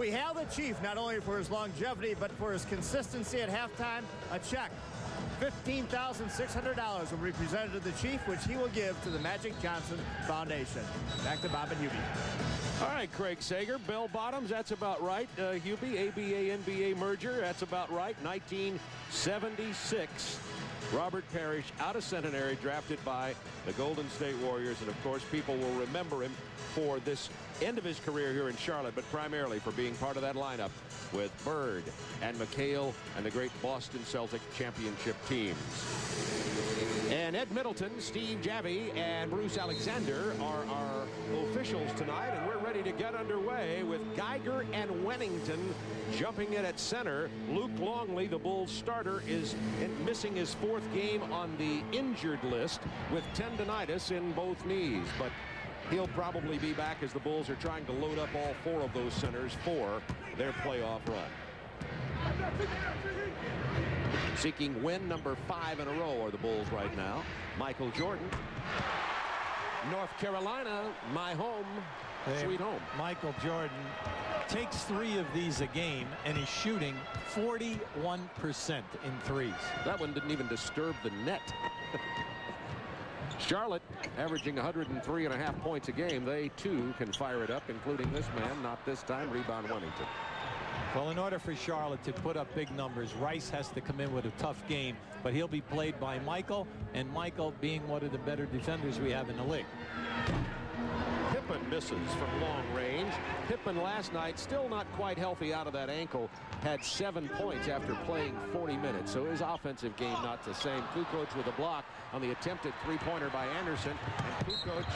we hail the Chief not only for his longevity, but for his consistency at halftime. A check, $15,600 will be presented to the Chief, which he will give to the Magic Johnson Foundation. Back to Bob and Hubie. All right, Craig Sager, bell bottoms, that's about right. Hubie, ABA-NBA merger, that's about right. 1976. Robert Parrish, out of Centenary, drafted by the Golden State Warriors. And, of course, people will remember him for this end of his career here in Charlotte, but primarily for being part of that lineup with Bird and McHale and the great Boston Celtic championship teams. And Ed Middleton, Steve Javie, and Bruce Alexander are our officials tonight, and we're ready to get underway with Geiger and Wennington jumping in at center. Luke Longley, the Bulls starter, is missing his 4th game on the injured list with tendonitis in both knees, but he'll probably be back as the Bulls are trying to load up all 4 of those centers for their playoff run. Seeking win number 5 in a row are the Bulls right now. Michael Jordan. North Carolina, my home, sweet home. Michael Jordan takes 3 of these a game, and he's shooting 41% in threes. That one didn't even disturb the net. Charlotte averaging 103.5 points a game. They, too, can fire it up, including this man. Not this time. Rebound Wennington. Well, in order for Charlotte to put up big numbers, Rice has to come in with a tough game, but he'll be played by Michael, and Michael being one of the better defenders we have in the league. Pippen misses from long range. Pippen last night, still not quite healthy out of that ankle, had 7 points after playing 40 minutes. So his offensive game not the same. Kukoc with a block on the attempted three-pointer by Anderson. And Kukoc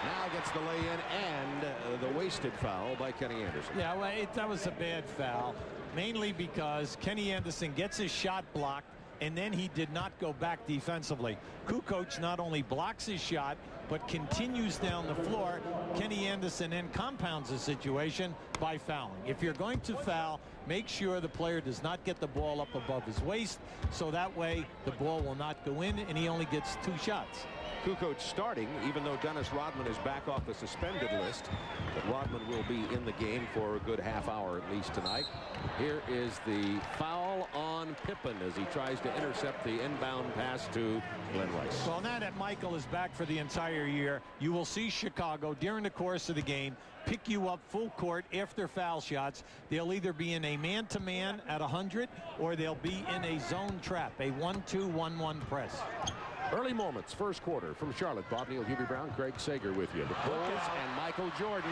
now gets the lay-in and the wasted foul by Kenny Anderson. Yeah, well, that was a bad foul, mainly because Kenny Anderson gets his shot blocked, and then he did not go back defensively. Kukoc not only blocks his shot, but continues down the floor. Kenny Anderson then compounds the situation by fouling. If you're going to foul, make sure the player does not get the ball up above his waist, so that way the ball will not go in, and he only gets 2 shots. Kukoc starting, even though Dennis Rodman is back off the suspended list. But Rodman will be in the game for a good half hour at least tonight. Here is the foul on Pippen as he tries to intercept the inbound pass to Glenn Rice. Well, now that Michael is back for the entire year, you will see Chicago during the course of the game pick you up full court after foul shots. They'll either be in a man-to-man at 100, or they'll be in a zone trap, a 1-2-1-1 press. Early moments, first quarter from Charlotte. Bob Neal, Hubie Brown, Craig Sager with you. The Bulls and Michael Jordan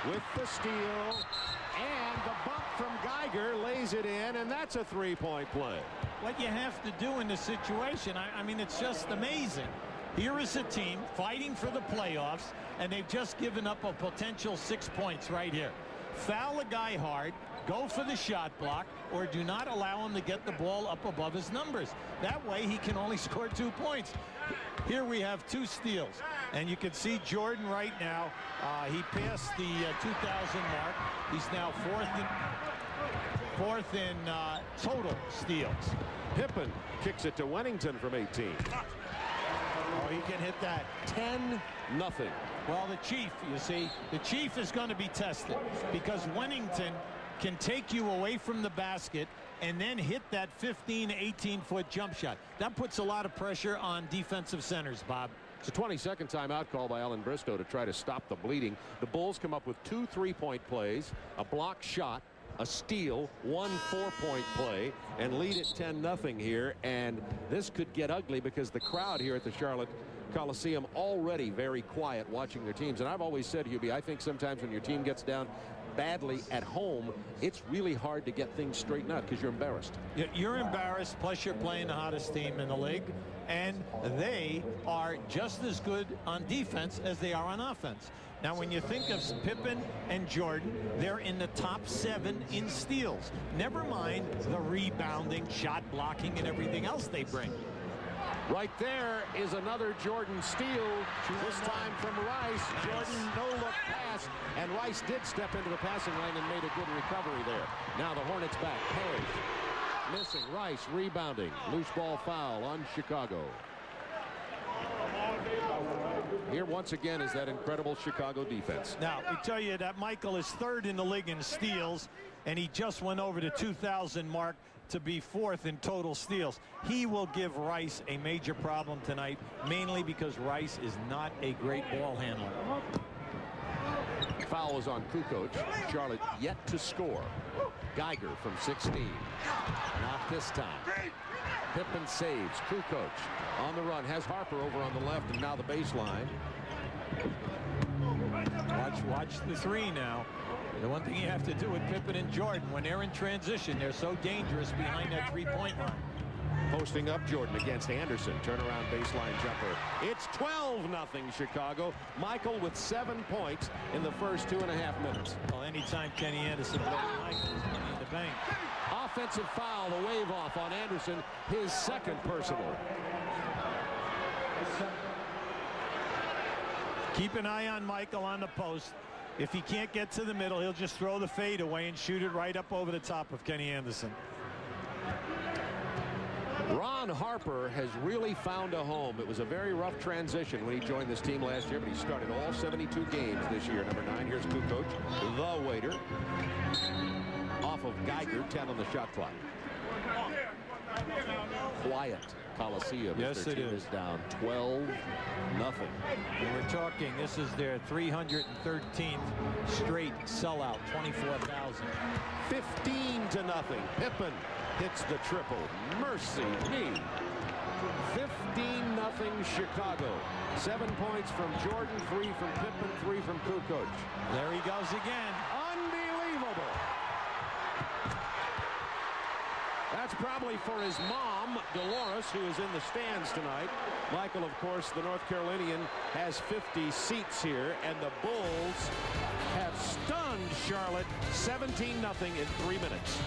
with the steal. And the bump from Geiger lays it in, and that's a three-point play. What you have to do in this situation, I mean, it's just amazing. Here is a team fighting for the playoffs, and they've just given up a potential 6 points right here. Foul a guy hard, go for the shot block, or do not allow him to get the ball up above his numbers. That way he can only score 2 points. Here we have 2 steals, and you can see Jordan right now. He passed the 2,000 mark. He's now fourth in total steals. Pippen kicks it to Wennington from 18. Oh, he can hit that. 10-0. Well, the Chief, you see, the Chief is going to be tested because Wennington can take you away from the basket and then hit that 15, 18-foot jump shot. That puts a lot of pressure on defensive centers, Bob. It's a 20-second timeout call by Alan Bristow to try to stop the bleeding. The Bulls come up with 2 3-point plays, a block shot, a steal, 1 4-point play, and lead at 10-0 here. And this could get ugly because the crowd here at the Charlotte Coliseum already very quiet watching their teams. And I've always said, Hubie, I think sometimes when your team gets down badly at home, it's really hard to get things straightened out because you're embarrassed. You're embarrassed, plus you're playing the hottest team in the league, and they are just as good on defense as they are on offense. Now, when you think of Pippen and Jordan, they're in the top 7 in steals. Never mind the rebounding, shot blocking, and everything else they bring. Right there is another Jordan steal, this time from Rice. Jordan no-look pass, and Rice did step into the passing lane and made a good recovery there. Now the Hornets back. Parrish missing. Rice rebounding. Loose ball foul on Chicago. here once again is that incredible Chicago defense. Now, I tell you that Michael is 3rd in the league in steals, and he just went over the 2,000 mark to be 4th in total steals. He will give Rice a major problem tonight, mainly because Rice is not a great ball handler. Foul is on Kukoc. Charlotte yet to score. Geiger from 16. Not this time. Pippen saves. Kukoc on the run. Has Harper over on the left, and now the baseline. Watch the 3 now. The one thing you have to do with Pippen and Jordan, when they're in transition, they're so dangerous behind that 3-point line. Posting up Jordan against Anderson. Turnaround baseline jumper. It's 12-0 Chicago. Michael with 7 points in the first 2.5 minutes. Well, anytime Kenny Anderson plays Michael, he's money in the bank. Offensive foul, the wave off on Anderson, his 2nd personal. Keep an eye on Michael on the post. If he can't get to the middle, he'll just throw the fade away and shoot it right up over the top of Kenny Anderson. Ron Harper has really found a home. It was a very rough transition when he joined this team last year, but he started all 72 games this year. Number 9, here's Kukoc, the waiter. Off of Geiger, 10 on the shot clock. Quiet Coliseum. Yes, their it team is. Down 12-0. And we're talking, this is their 313th straight sellout, 24,000. 15-0. Pippen hits the triple. Mercy me. 15-0 Chicago. 7 points from Jordan, 3 from Pippen, 3 from Kukoc. There he goes again. Unbelievable. That's probably for his mom, Dolores, who is in the stands tonight. Michael, of course, the North Carolinian, has 50 seats here, and the Bulls have stunned Charlotte 17-0 in 3 minutes.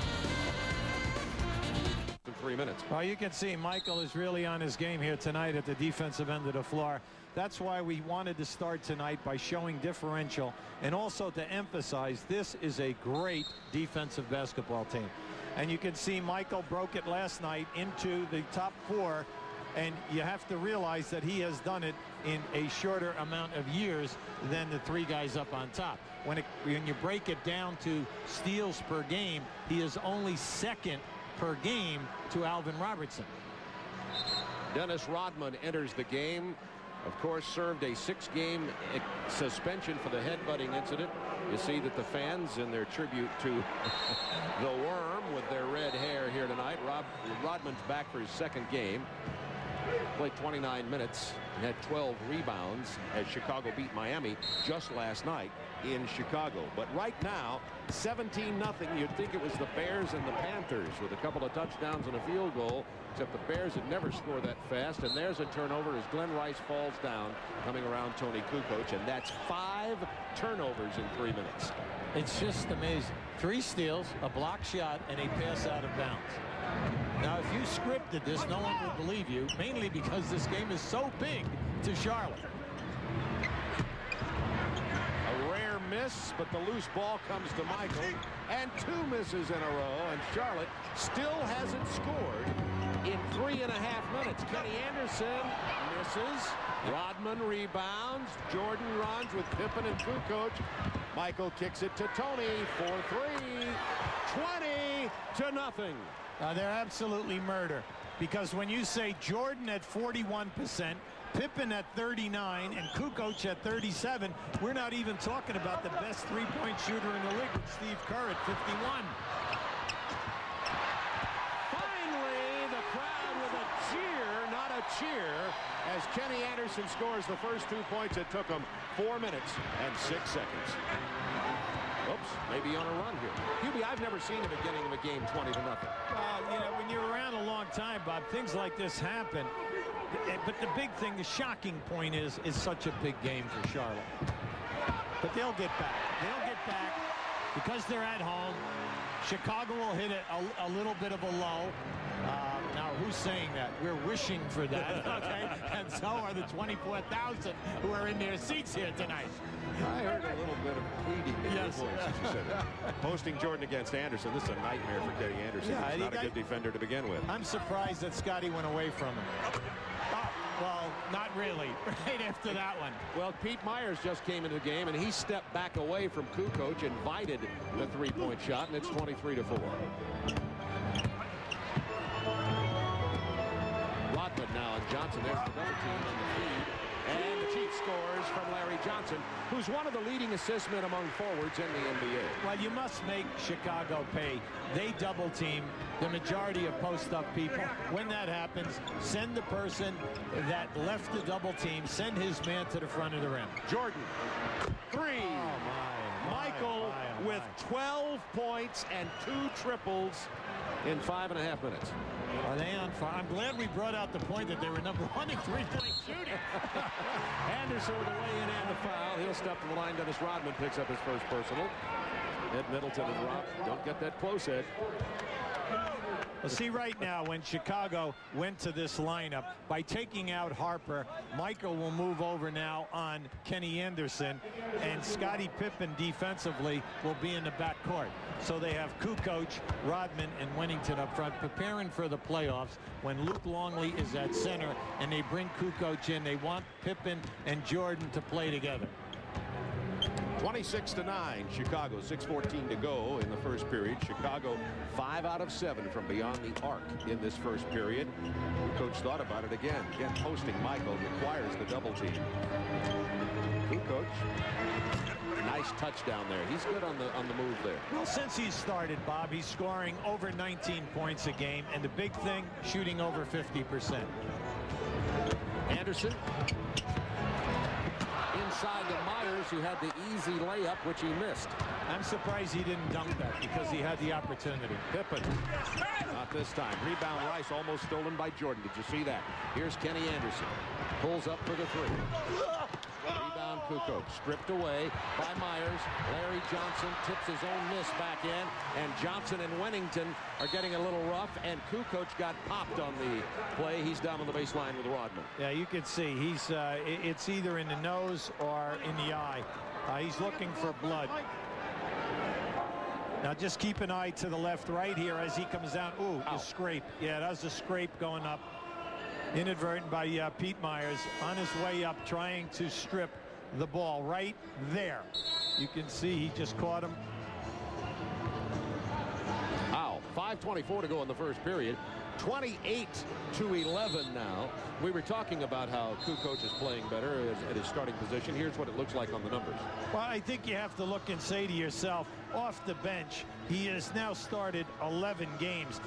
In 3 minutes. Well, you can see Michael is really on his game here tonight at the defensive end of the floor. That's why we wanted to start tonight by showing differential, and also to emphasize this is a great defensive basketball team. And you can see Michael broke it last night into the top 4, and you have to realize that he has done it in a shorter amount of years than the 3 guys up on top. When you break it down to steals per game, he is only 2nd per game to Alvin Robertson. Dennis Rodman enters the game. Of course, served a 6-game suspension for the headbutting incident. You see that the fans, in their tribute to the Worm with their red hair here tonight. Rodman's back for his 2nd game. Played 29 minutes and had 12 rebounds as Chicago beat Miami just last night in Chicago. But right now, 17-0. You'd think it was the Bears and the Panthers with a couple of touchdowns and a field goal, except the Bears had never scored that fast. And there's a turnover as Glenn Rice falls down, coming around Tony Kukoc, and that's 5 turnovers in 3 minutes. It's just amazing. 3 steals, a block shot, and a pass out of bounds. Now, if you scripted this, no one would believe you, mainly because this game is so big to Charlotte. A rare miss, but the loose ball comes to Michael, and 2 misses in a row, and Charlotte still hasn't scored in 3.5 minutes. Kenny Anderson misses. Rodman rebounds. Jordan runs with Pippen and Kukoc. Michael kicks it to Tony for 3. 20-0. They're absolutely murder, because when you say Jordan at 41%, Pippen at 39, and Kukoc at 37, we're not even talking about the best 3-point shooter in the league with Steve Kerr at 51. Finally, the crowd with a cheer, not a cheer, as Kenny Anderson scores the first 2 points. It took him 4 minutes and 6 seconds. Oops, maybe on a run here. Hubie, I've never seen the beginning of a game 20-0. Well, you know, when you're around a long time, Bob, things like this happen. But the big thing, the shocking point is such a big game for Charlotte. But they'll get back. They'll get back because they're at home. Chicago will hit a little bit of a lull. Now, who's saying that? We're wishing for that, okay? And so are the 24,000 who are in their seats here tonight. I heard a little bit of pleading in your voice as you said that. Posting Jordan against Anderson. This is a nightmare for Kenny Anderson. He's not a good defender to begin with. I'm surprised that Scotty went away from him. Well, not really. Right after that one. Well, Pete Myers just came into the game, and he stepped back away from Kukoc, invited the three-point shot, and it's 23-4. Rodman now, and Johnson, there's the double team on the feed. And the Chiefs scores from Larry Johnson, who's one of the leading assist men among forwards in the NBA. Well, you must make Chicago pay. They double team the majority of post-up people. When that happens, send the person that left the double team, send his man to the front of the rim. Jordan, three. Michael with 12 points and 2 triples in 5.5 minutes. Are they on fire? I'm glad we brought out the point that they were number 1 in three-point shooting. Anderson with the weigh-in and the foul. He'll step to the line. Dennis Rodman picks up his first personal. Ed Middleton and Rob. Don't get that close, Ed. Well, see, right now, when Chicago went to this lineup, by taking out Harper, Michael will move over now on Kenny Anderson, and Scottie Pippen defensively will be in the backcourt. So they have Kukoc, Rodman, and Wennington up front, preparing for the playoffs when Luke Longley is at center, and they bring Kukoc in. They want Pippen and Jordan to play together. 26-9, Chicago, 6:14 to go in the first period. Chicago 5 out of 7 from beyond the arc in this first period. Kukoc thought about it again. Again, posting Michael requires the double team. Kukoc, nice touchdown there. He's good on the move there. Well, since he started, Bob, he's scoring over 19 points a game, and the big thing, shooting over 50%. Anderson. Inside to Myers, who had the easy layup, which he missed. I'm surprised he didn't dunk that because he had the opportunity. Pippen. Not this time. Rebound Rice, almost stolen by Jordan. Did you see that? Here's Kenny Anderson. Pulls up for the three. Rebound Kukoc. Stripped away by Myers. Larry Johnson tips his own miss back in. And Johnson and Wennington are getting a little rough. And Kukoc got popped on the play. He's down on the baseline with Rodman. Yeah, you can see he's it's either in the nose or in the eye. He's looking for blood. Now just keep an eye to the left right here as he comes down. Ooh, the scrape. Yeah, that was a scrape going up. Inadvertent by Pete Myers on his way up, trying to strip the ball right there. You can see he just caught him. Wow, 5:24 to go in the first period. 28-11 now. We were talking about how Kukoc is playing better at his starting position. Here's what it looks like on the numbers. Well, I think you have to look and say to yourself, off the bench, he has now started 11 games.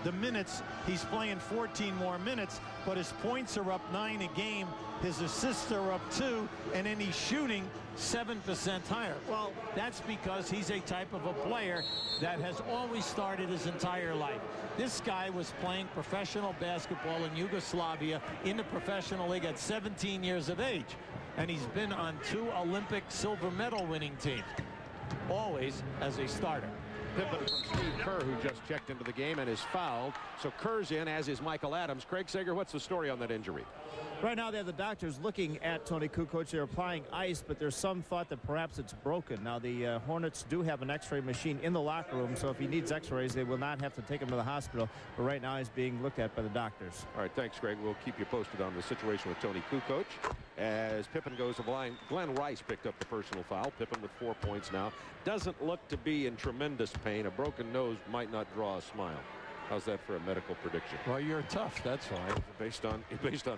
The minutes, he's playing 14 more minutes, but his points are up 9 a game. His assists are up 2, and then he's shooting 7% higher. Well, that's because he's a type of a player that has always started his entire life. This guy was playing professional basketball in Yugoslavia in the professional league at 17 years of age. And he's been on 2 Olympic silver medal winning teams, always as a starter. Pippen from Steve Kerr, who just checked into the game and is fouled. So Kerr's in, as is Michael Adams. Craig Sager, what's the story on that injury? Right now, they have the doctors looking at Tony Kukoc. They're applying ice, but there's some thought that perhaps it's broken. Now, the Hornets do have an x-ray machine in the locker room, so if he needs x-rays, they will not have to take him to the hospital. But right now, he's being looked at by the doctors. All right, thanks, Greg. We'll keep you posted on the situation with Tony Kukoc. As Pippen goes to the line, Glenn Rice picked up the personal foul. Pippen with 4 points now. Doesn't look to be in tremendous pain. A broken nose might not draw a smile. How's that for a medical prediction? Well, you're tough, that's why. Based on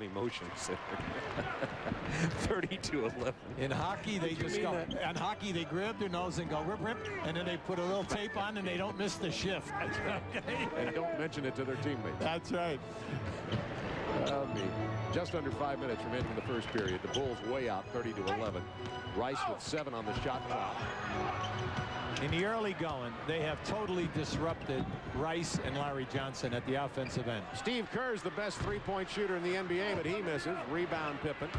emotions. 30-11. In hockey, they just go. In hockey, they grab their nose and go rip, rip, and then they put a little tape on and they don't miss the shift. Okay? And don't mention it to their teammates. That's right. Just under 5 minutes remaining in the first period. The Bulls way out, 30-11. Rice with 7 on the shot clock. In the early going, they have totally disrupted Rice and Larry Johnson at the offensive end. Steve Kerr's the best three-point shooter in the NBA, but he misses. Rebound Pippen.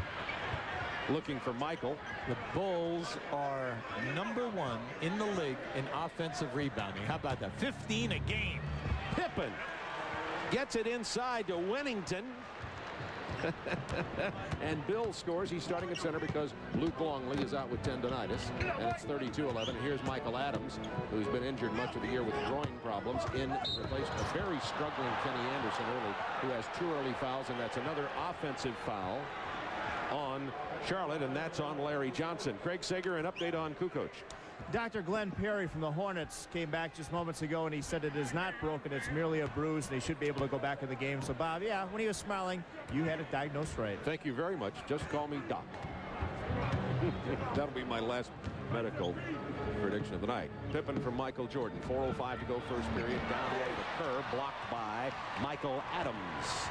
Looking for Michael. The Bulls are #1 in the league in offensive rebounding. How about that? 15 a game. Pippen gets it inside to Wennington. And Bill scores. He's starting at center because Luke Longley is out with tendonitis, and it's 32-11. Here's Michael Adams, who's been injured much of the year with groin problems, in replacement of a very struggling Kenny Anderson early, who has 2 early fouls, and that's another offensive foul on Charlotte, and that's on Larry Johnson. Craig Sager, an update on Kukoc. Dr. Glenn Perry from the Hornets came back just moments ago, and he said it is not broken. It's merely a bruise, and he should be able to go back in the game. So, Bob, yeah, when he was smiling, you had it diagnosed right. Thank you very much. Just call me Doc. That'll be my last medical prediction of the night. Pippen from Michael Jordan. 4:05 to go first period. Down low to Kerr, blocked by Michael Adams.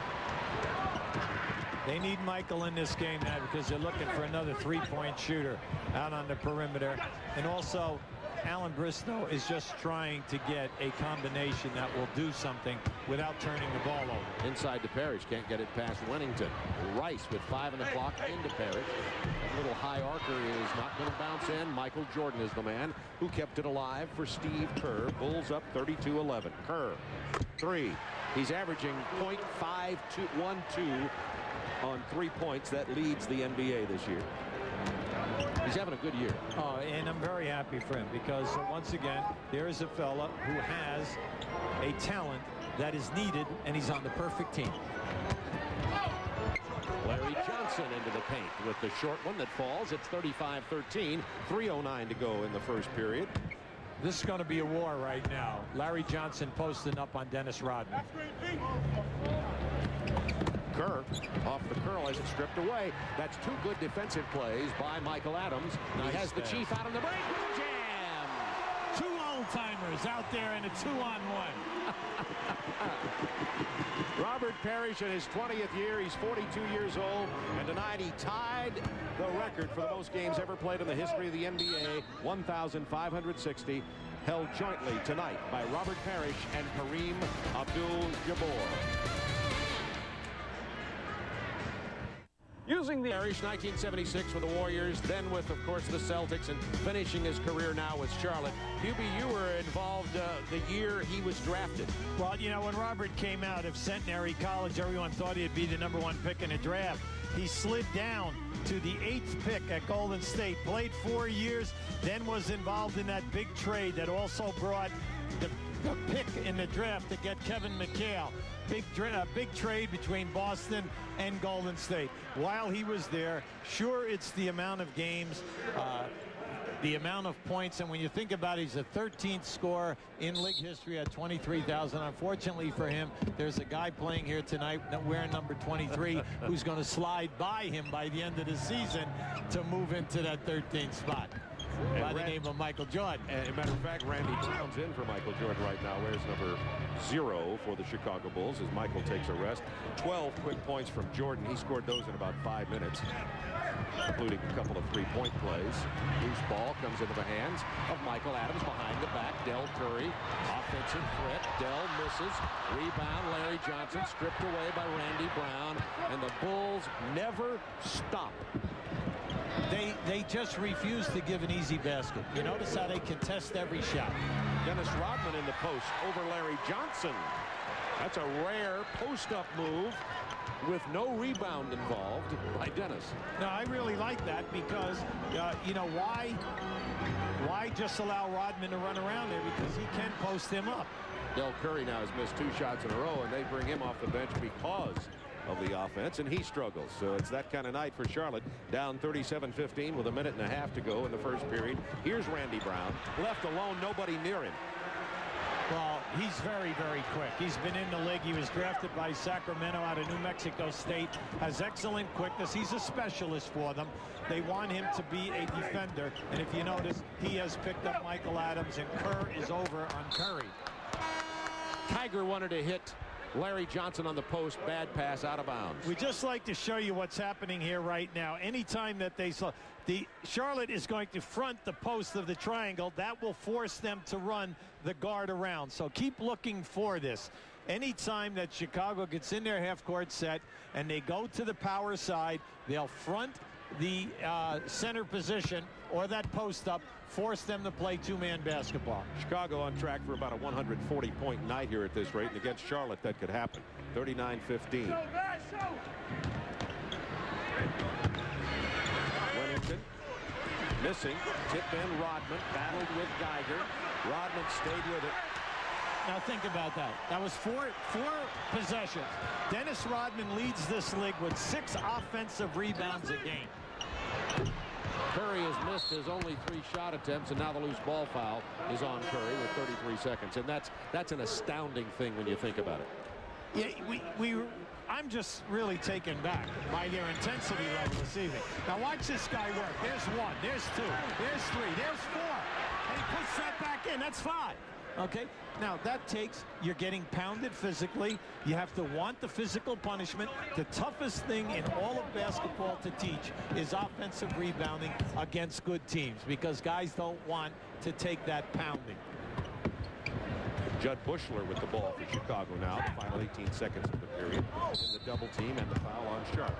They need Michael in this game now because they're looking for another three-point shooter out on the perimeter. And also, Alan Bristow is just trying to get a combination that will do something without turning the ball over. Inside to Parrish. Can't get it past Wennington. Rice with 5 on the clock into Parrish. That little high arcer is not going to bounce in. Michael Jordan is the man who kept it alive for Steve Kerr. Bulls up 32-11. Kerr, 3. He's averaging .5212 on 3 points. That leads the NBA this year. He's having a good year. Oh, and I'm very happy for him because once again, there is a fella who has a talent that is needed, and he's on the perfect team. Larry Johnson into the paint with the short one that falls. It's 35-13. 3:09 to go in the first period. This is going to be a war right now. Larry Johnson posting up on Dennis Rodman. Kerr off the curl as it's stripped away. That's 2 good defensive plays by Michael Adams. Nice he has the pass. Chief out on the break with a jam. 2 old-timers out there in a 2-on-1. Robert Parrish in his 20th year. He's 42 years old, and tonight he tied the record for the most games ever played in the history of the NBA, 1,560, held jointly tonight by Robert Parrish and Kareem Abdul-Jabbar. Using the Parrish, 1976 with the Warriors, then with, of course, the Celtics, and finishing his career now with Charlotte. Hubie, you were involved the year he was drafted. Well, you know, when Robert came out of Centenary College, everyone thought he'd be the #1 pick in the draft. He slid down to the 8th pick at Golden State, played 4 years, then was involved in that big trade that also brought the pick in the draft to get Kevin McHale. Big trade between Boston and Golden State. While he was there, sure, it's the amount of games, the amount of points, and when you think about it, he's the 13th scorer in league history at 23,000. Unfortunately for him, there's a guy playing here tonight wearing number 23 who's going to slide by him by the end of the season to move into that 13th spot. By the name of Michael Jordan. As a matter of fact, Randy Brown's in for Michael Jordan right now. Wears number 0 for the Chicago Bulls as Michael takes a rest. 12 quick points from Jordan. He scored those in about 5 minutes, including a couple of 3-point plays. Loose ball comes into the hands of Michael Adams behind the back. Del Curry, offensive threat. Del misses. Rebound, Larry Johnson stripped away by Randy Brown. And the Bulls never stop. They just refuse to give an easy basket. You notice how they contest every shot. Dennis Rodman in the post over Larry Johnson. That's a rare post-up move with no rebound involved by Dennis. No, I really like that because, you know, why just allow Rodman to run around there? Because he can post him up. Del Curry now has missed 2 shots in a row, and they bring him off the bench because of the offense, and he struggles. So it's that kind of night for Charlotte. Down 37-15 with 1.5 minutes to go in the first period. Here's Randy Brown, left alone, nobody near him. Well, he's very, very quick. He's been in the league. He was drafted by Sacramento out of New Mexico State. Has excellent quickness. He's a specialist for them. They want him to be a defender. And if you notice, he has picked up Michael Adams, and Kerr is over on Curry. Tiger wanted to hit Larry Johnson on the post. Bad pass out of bounds. We just like to show you what's happening here right now. Anytime that they saw the Charlotte is going to front the post of the triangle, that will force them to run the guard around. So keep looking for this. Anytime that Chicago gets in their half-court set and they go to the power side, they'll front the center position or that post up, force them to play 2-man basketball. Chicago on track for about a 140-point night here at this rate, and against Charlotte that could happen. 39-15. Missing. Tipped in. Rodman battled with Geiger. Rodman stayed with it. Now think about that. That was four possessions. Dennis Rodman leads this league with 6 offensive rebounds a game. Curry has missed his only 3 shot attempts, and now the loose ball foul is on Curry with 33 seconds. And that's an astounding thing when you think about it. Yeah, I'm just really taken back by their intensity level this evening. Now watch this guy work. There's 1, there's 2, there's 3, there's 4. And he puts that back in. That's 5. Okay, now that takes, you're getting pounded physically. You have to want the physical punishment. The toughest thing in all of basketball to teach is offensive rebounding against good teams, because guys don't want to take that pounding. Judd Bushler with the ball for Chicago now. The final 18 seconds of the period. In the double team and the foul on Sharp.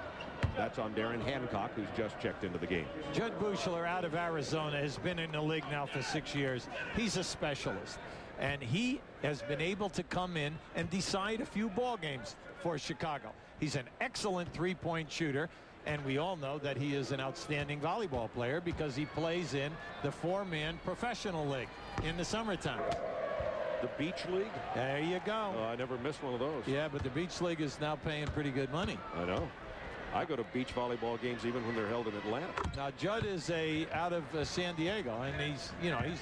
That's on Darren Hancock, who's just checked into the game. Judd Bushler out of Arizona has been in the league now for 6 years. He's a specialist. And he has been able to come in and decide a few ball games for Chicago. He's an excellent three-point shooter, and we all know that he is an outstanding volleyball player because he plays in the 4-man professional league in the summertime. The Beach League? There you go. I never missed one of those. Yeah, but the Beach League is now paying pretty good money. I know. I go to beach volleyball games even when they're held in Atlanta. Now Judd is out of San Diego, and he's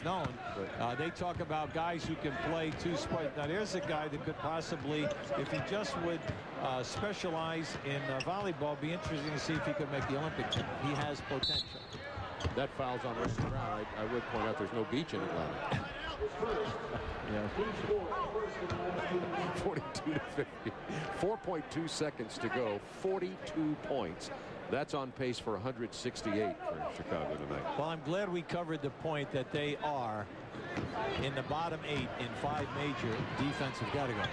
known. They talk about guys who can play 2 sports. Now there's a guy that could possibly, if he just would specialize in volleyball, be interesting to see if he could make the Olympic team. He has potential. That foul's on Randy Brown. I would point out there's no beach in Atlanta. Yeah. 42 to 50. 4.2 seconds to go. 42 points. That's on pace for 168 for Chicago tonight. Well, I'm glad we covered the point that they are in the bottom 8 in 5 major defensive categories.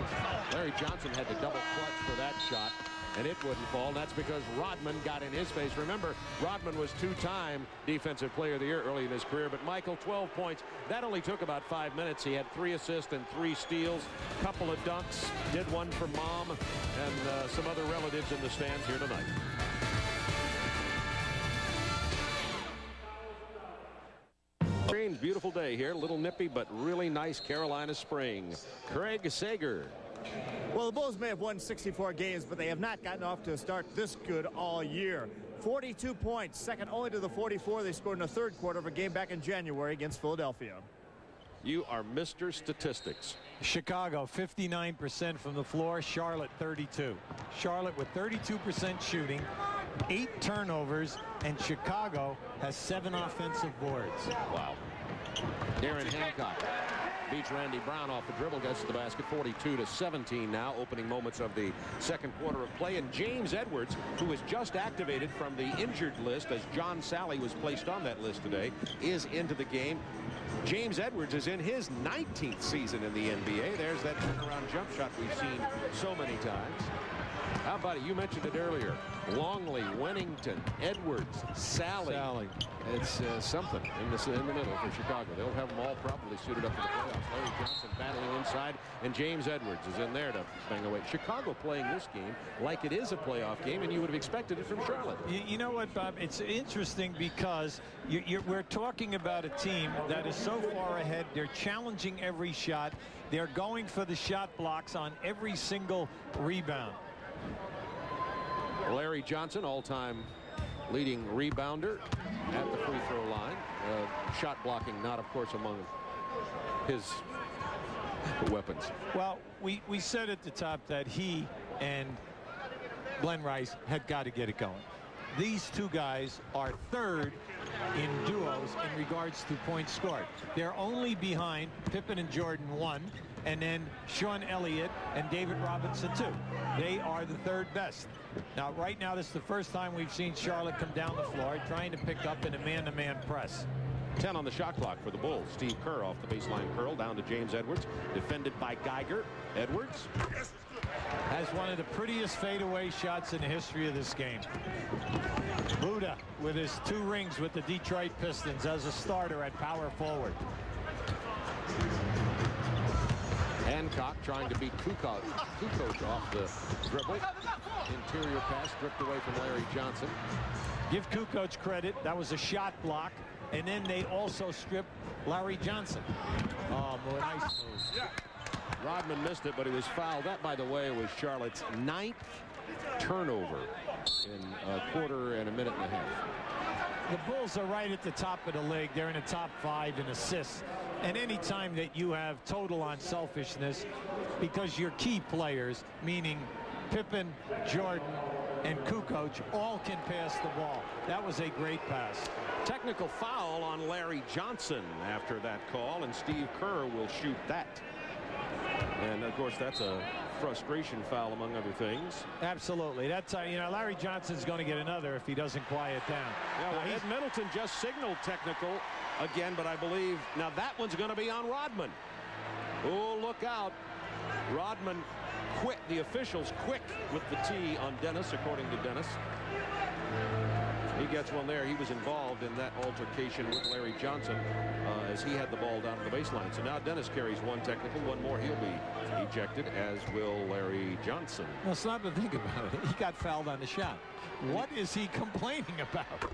Larry Johnson had to double clutch for that shot, and it wouldn't fall. That's because Rodman got in his face. Remember, Rodman was 2-time Defensive Player of the Year early in his career, but Michael, 12 points. That only took about 5 minutes. He had 3 assists and 3 steals, couple of dunks, did one for Mom, and some other relatives in the stands here tonight. Beautiful day here, a little nippy, but really nice Carolina spring. Craig Sager. Well, the Bulls may have won 64 games, but they have not gotten off to a start this good all year. 42 points, second only to the 44 they scored in the third quarter of a game back in January against Philadelphia. You are Mr. Statistics. Chicago 59% from the floor, Charlotte 32. Charlotte with 32% shooting, 8 turnovers, and Chicago has 7 offensive boards. Wow. Darren Hancock beats Randy Brown off the dribble, gets to the basket. 42 to 17 now, opening moments of the second quarter of play. And James Edwards, who was just activated from the injured list as John Sally was placed on that list today, is into the game. James Edwards is in his 19th season in the NBA. There's that turnaround jump shot we've seen so many times. How about it? You mentioned it earlier. Longley, Wennington, Edwards, Sally. It's something in the middle for Chicago. They'll have them all probably suited up for the playoffs. Larry Johnson battling inside, and James Edwards is in there to bang away. Chicago playing this game like it is a playoff game, and you would have expected it from Charlotte. You know what, Bob? It's interesting because we're talking about a team that is so far ahead. They're challenging every shot. They're going for the shot blocks on every single rebound. Larry Johnson, all-time leading rebounder at the free throw line. Shot blocking not, of course, among his weapons. Well, we said at the top that he and Glenn Rice had got to get it going. These two guys are third in duos in regards to points scored. They're only behind Pippen and Jordan 1, and then Sean Elliott and David Robinson 2. They are the third best. Now, right now, this is the first time we've seen Charlotte come down the floor trying to pick up in a man-to-man press. 10 on the shot clock for the Bulls. Steve Kerr off the baseline curl down to James Edwards, defended by Geiger. Edwards has one of the prettiest fadeaway shots in the history of this game. Buda with his 2 rings with the Detroit Pistons as a starter at power forward. Hancock trying to beat Kukoc off the dribble. Interior pass stripped away from Larry Johnson. Give Kukoc credit. That was a shot block. and then they also stripped Larry Johnson. Oh, nice move. Rodman missed it, but he was fouled. That, by the way, was Charlotte's 9th turnover in a quarter and a minute and a half. The Bulls are right at the top of the league. They're in the top 5 in assists. And any time that you have total unselfishness, because your key players, meaning Pippen, Jordan, and Kukoc, all can pass the ball. That was a great pass. Technical foul on Larry Johnson after that call, and Steve Kerr will shoot that. And of course, that's a frustration foul, among other things. Absolutely. That's you know, Larry Johnson's going to get another if he doesn't quiet down. Yeah, well, Ed Middleton just signaled technical again, but I believe now that one's going to be on Rodman. Oh, look out. Rodman quit. The officials quick with the T on Dennis, according to Dennis. He gets one there. He was involved in that altercation with Larry Johnson as he had the ball down the baseline. So now Dennis carries one technical. One more, he'll be ejected, as will Larry Johnson. Well, stop and think about it. He got fouled on the shot. What is he complaining about?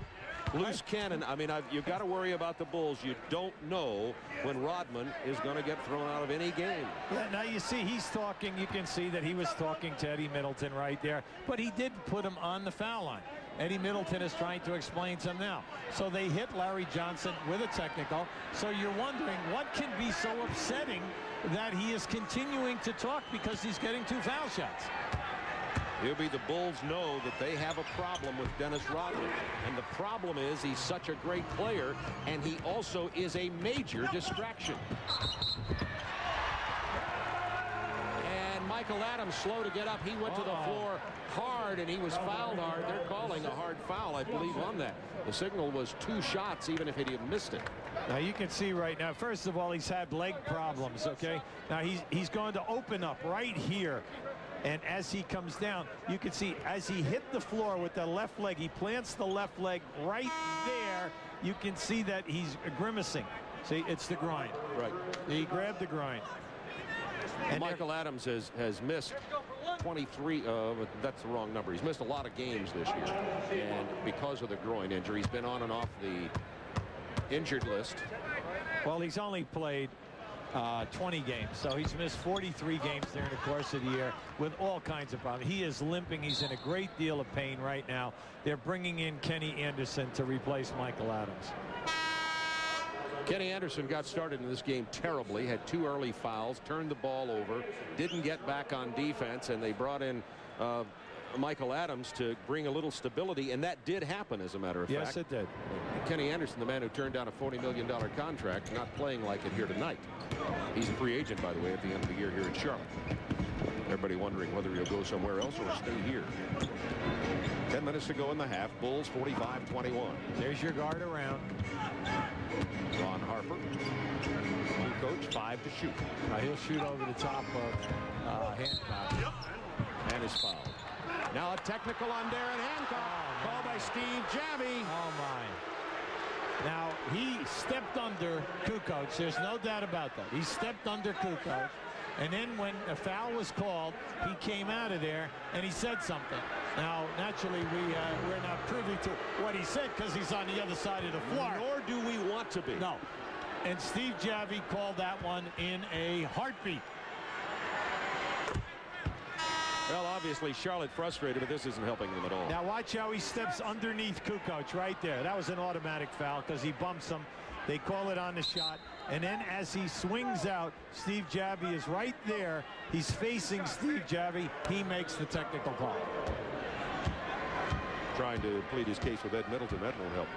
Loose cannon. I mean, you've got to worry about the Bulls. You don't know when Rodman is going to get thrown out of any game. Yeah, now you see he's talking. You can see that he was talking to Eddie Middleton right there. But he did put him on the foul line. Eddie Middleton is trying to explain to him now. So they hit Larry Johnson with a technical. So you're wondering what can be so upsetting that he is continuing to talk because he's getting 2 foul shots. It'll be the Bulls know that they have a problem with Dennis Rodman. And the problem is he's such a great player, and he also is a major distraction. And Michael Adams slow to get up. He went to the floor hard, and he was fouled hard. They're calling a hard foul, I believe, on that. The signal was 2 shots, even if he had missed it. Now you can see right now, first of all, he's had leg problems, okay? Now he's going to open up right here. And as he comes down, you can see as he hit the floor with the left leg, he plants the left leg right there. You can see that he's grimacing. See, it's the groin. Right. He grabbed the groin. And Michael Adams has missed 23. That's the wrong number. He's missed a lot of games this year. And because of the groin injury, he's been on and off the injured list. Well, he's only played 20 games, so he's missed 43 games during the course of the year with all kinds of problems. He is limping. He's in a great deal of pain right now. They're bringing in Kenny Anderson to replace Michael Adams. Kenny Anderson got started in this game terribly, had 2 early fouls, turned the ball over, didn't get back on defense, and they brought in Michael Adams to bring a little stability, and that did happen, as a matter of fact. Yes, it did. Kenny Anderson, the man who turned down a $40 million contract, not playing like it here tonight. He's a free agent, by the way, at the end of the year here in Charlotte. Everybody wondering whether he'll go somewhere else or stay here. 10 minutes to go in the half. Bulls 45-21. There's your guard around. Ron Harper, new coach, 5 to shoot. He'll shoot over the top of Hancock. And is fouled. Now a technical on Darren Hancock. Called by Steve Javie. Oh, my. Now, he stepped under Kukoc. There's no doubt about that. He stepped under Kukoc. And then when a foul was called, he came out of there and he said something. Now, naturally, we're not privy to what he said because he's on the other side of the floor. Nor do we want to be. No. And Steve Javie called that one in a heartbeat. Well, obviously, Charlotte frustrated, but this isn't helping them at all. Now, watch how he steps underneath Kukoc right there. That was an automatic foul because he bumps him. They call it on the shot. And then as he swings out, Steve Javie is right there. He's facing Steve Javie. He makes the technical call. Trying to plead his case with Ed Middleton. That won't help.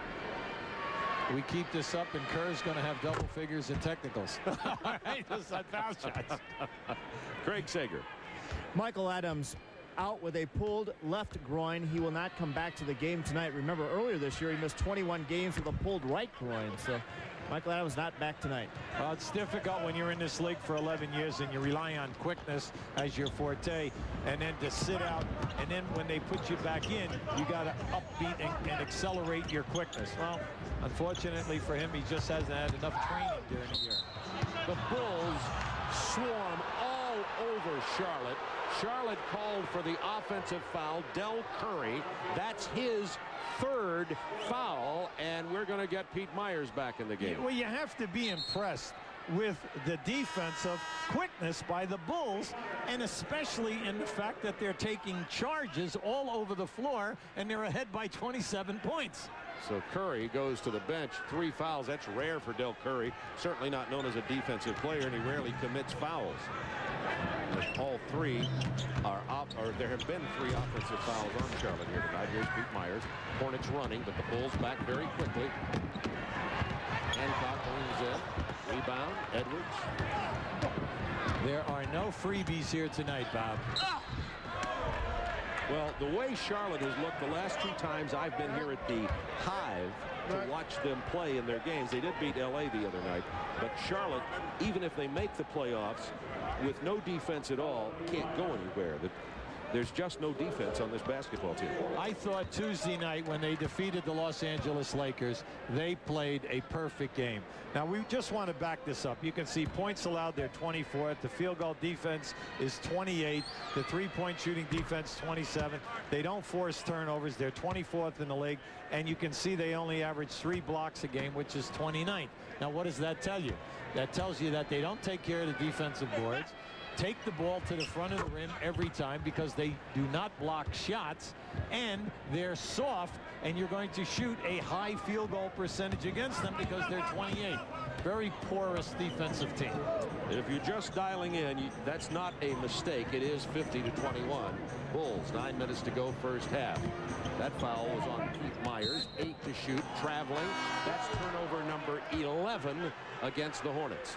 We keep this up, and Kerr's going to have double figures in technicals. All right, those are foul shots. Craig Sager. Michael Adams out with a pulled left groin. He will not come back to the game tonight. Remember, earlier this year, he missed 21 games with a pulled right groin. So Michael Adams not back tonight. Well, it's difficult when you're in this league for 11 years and you rely on quickness as your forte, and then to sit out, and then when they put you back in, you got to upbeat and accelerate your quickness. Well, unfortunately for him, he just hasn't had enough training during the year. The Bulls swarm all over Charlotte. Charlotte called for the offensive foul. Del Curry, that's his third foul, and we're going to get Pete Myers back in the game. Well, you have to be impressed with the defensive quickness by the Bulls, and especially in the fact that they're taking charges all over the floor, and they're ahead by 27 points. So Curry goes to the bench. 3 fouls. That's rare for Del Curry. Certainly not known as a defensive player, and he rarely commits fouls. All 3 are or there have been 3 offensive fouls on Charlotte here tonight. Here's Pete Myers. Hornets running, but the Bulls back very quickly. Hancock brings in. Rebound. Edwards. There are no freebies here tonight, Bob. Well, the way Charlotte has looked the last 2 times I've been here at the Hive to watch them play in their games. They did beat L.A. the other night. But Charlotte, even if they make the playoffs with no defense at all, can't go anywhere. There's just no defense on this basketball team. I thought Tuesday night when they defeated the Los Angeles Lakers, they played a perfect game. Now, we just want to back this up. You can see points allowed, they're 24th. The field goal defense is 28th. The three-point shooting defense, 27th. They don't force turnovers. They're 24th in the league. And you can see they only average 3 blocks a game, which is 29th. Now, what does that tell you? That tells you that they don't take care of the defensive boards, take the ball to the front of the rim every time because they do not block shots, and they're soft, and you're going to shoot a high field goal percentage against them because they're 28. Very porous defensive team. If you're just dialing in, that's not a mistake. It is 50-21. Bulls, 9 minutes to go first half. That foul was on Pete Myers. 8 to shoot, traveling. That's turnover number 11 against the Hornets.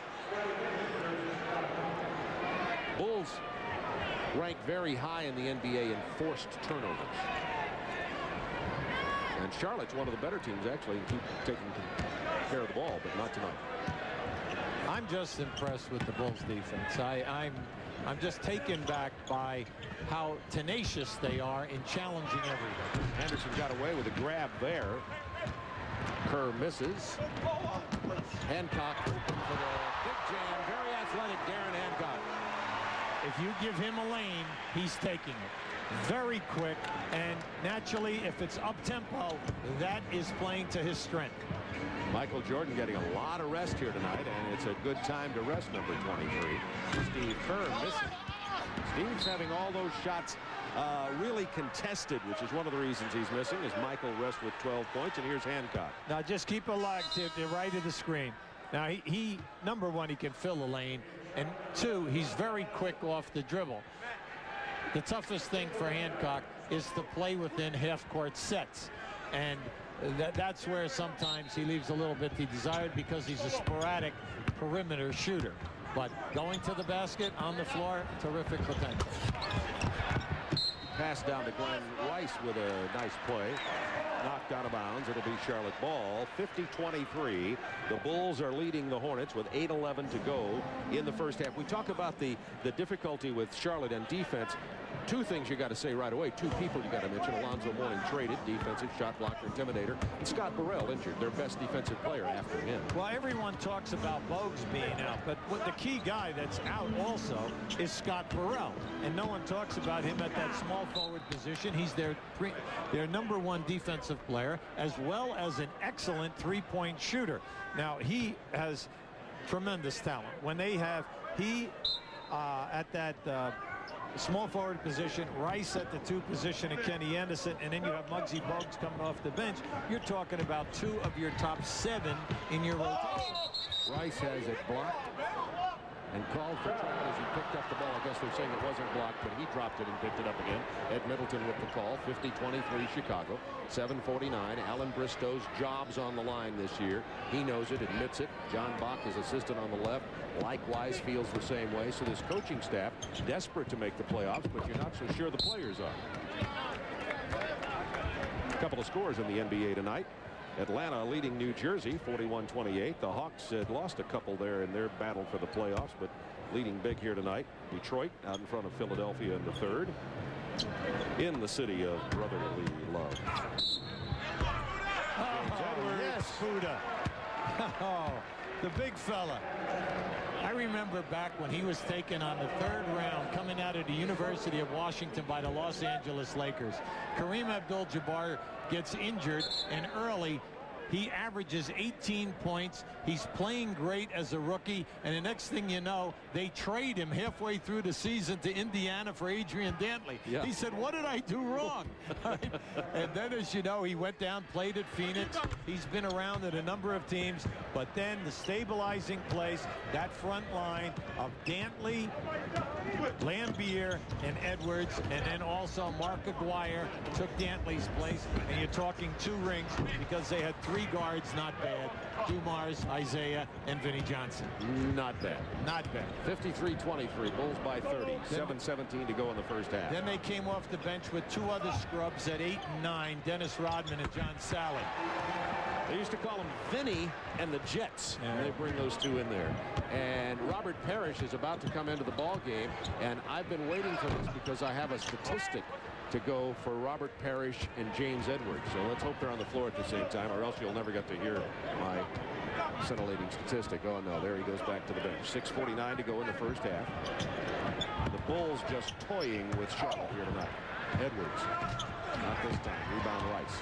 Bulls rank very high in the NBA in forced turnovers. And Charlotte's one of the better teams, actually, in taking care of the ball, but not tonight. I'm just impressed with the Bulls defense. I'm just taken back by how tenacious they are in challenging everything. Anderson got away with a grab there. Kerr misses. Hancock open for the big jam. Very athletic Darren Hancock. If you give him a lane, he's taking it. Very quick, and naturally, if it's up-tempo, that is playing to his strength. Michael Jordan getting a lot of rest here tonight, and it's a good time to rest number 23. Steve Kerr missing. Steve's having all those shots really contested, which is one of the reasons he's missing, as Michael rests with 12 points, and here's Hancock. Now just keep a look to the right of the screen. Now he number one, he can fill a lane, and 2, he's very quick off the dribble. The toughest thing for Hancock is to play within half-court sets, and that's where sometimes he leaves a little bit to be desired because he's a sporadic perimeter shooter. But going to the basket on the floor, terrific potential. Pass down to Glenn Rice with a nice play. Knocked out of bounds. It'll be Charlotte ball. 50-23. The Bulls are leading the Hornets with 8:11 to go in the first half. We talk about the difficulty with Charlotte and defense. 2 things you got to say right away. 2 people you got to mention. Alonzo Mourning traded, defensive shot blocker, intimidator, and Scott Burrell injured, their best defensive player after him. Well, everyone talks about Bogues being out, but the key guy that's out also is Scott Burrell, and no one talks about him at that small forward position. He's their number 1 defensive player, as well as an excellent 3-point shooter. Now, he has tremendous talent. When they have at that small forward position, Rice at the 2 position, and Kenny Anderson, and then you have Muggsy Bogues coming off the bench. You're talking about 2 of your top 7 in your rotation. Rice has it blocked and called for trouble as he picked up the ball. I guess they're saying it wasn't blocked, but he dropped it and picked it up again. Ed Middleton with the call. 50-23 Chicago. 7:49. Alan Bristow's job's on the line this year. He knows it, admits it. John Bach, his assistant on the left, likewise feels the same way. So this coaching staff desperate to make the playoffs, but you're not so sure the players are. A couple of scores in the NBA tonight. Atlanta leading New Jersey 41-28. The Hawks had lost a couple there in their battle for the playoffs, but leading big here tonight. Detroit out in front of Philadelphia in the 3rd. In the city of brotherly love. Oh, yes, Fuda. Oh, the big fella. I remember back when he was taken on the 3rd round coming out of the University of Washington by the Los Angeles Lakers. Kareem Abdul-Jabbar gets injured, and early he averages 18 points. He's playing great as a rookie, and the next thing you know, they trade him halfway through the season to Indiana for Adrian Dantley. Yeah. He said, what did I do wrong? And then, as you know, he went down, played at Phoenix. He's been around at a number of teams, but then the stabilizing place, that front line of Dantley, Lambier, and Edwards, and then also Mark Aguirre took Dantley's place, and you're talking 2 rings because they had 3 guards. Not bad. Dumars, Isaiah, and Vinnie Johnson. Not bad. Not bad. 53-23. Bulls by 30. 7:17 to go in the first half. Then they came off the bench with 2 other scrubs at 8 and 9, Dennis Rodman and John Sally. They used to call them Vinny and the Jets. Yeah. And they bring those 2 in there. And Robert Parrish is about to come into the ball game, and I've been waiting for this because I have a statistic to go for Robert Parrish and James Edwards. So let's hope they're on the floor at the same time, or else you'll never get to hear my scintillating statistic. Oh no, there he goes back to the bench. 6:49 to go in the first half. The Bulls just toying with Charlotte here tonight. Edwards, not this time. Rebound Rice.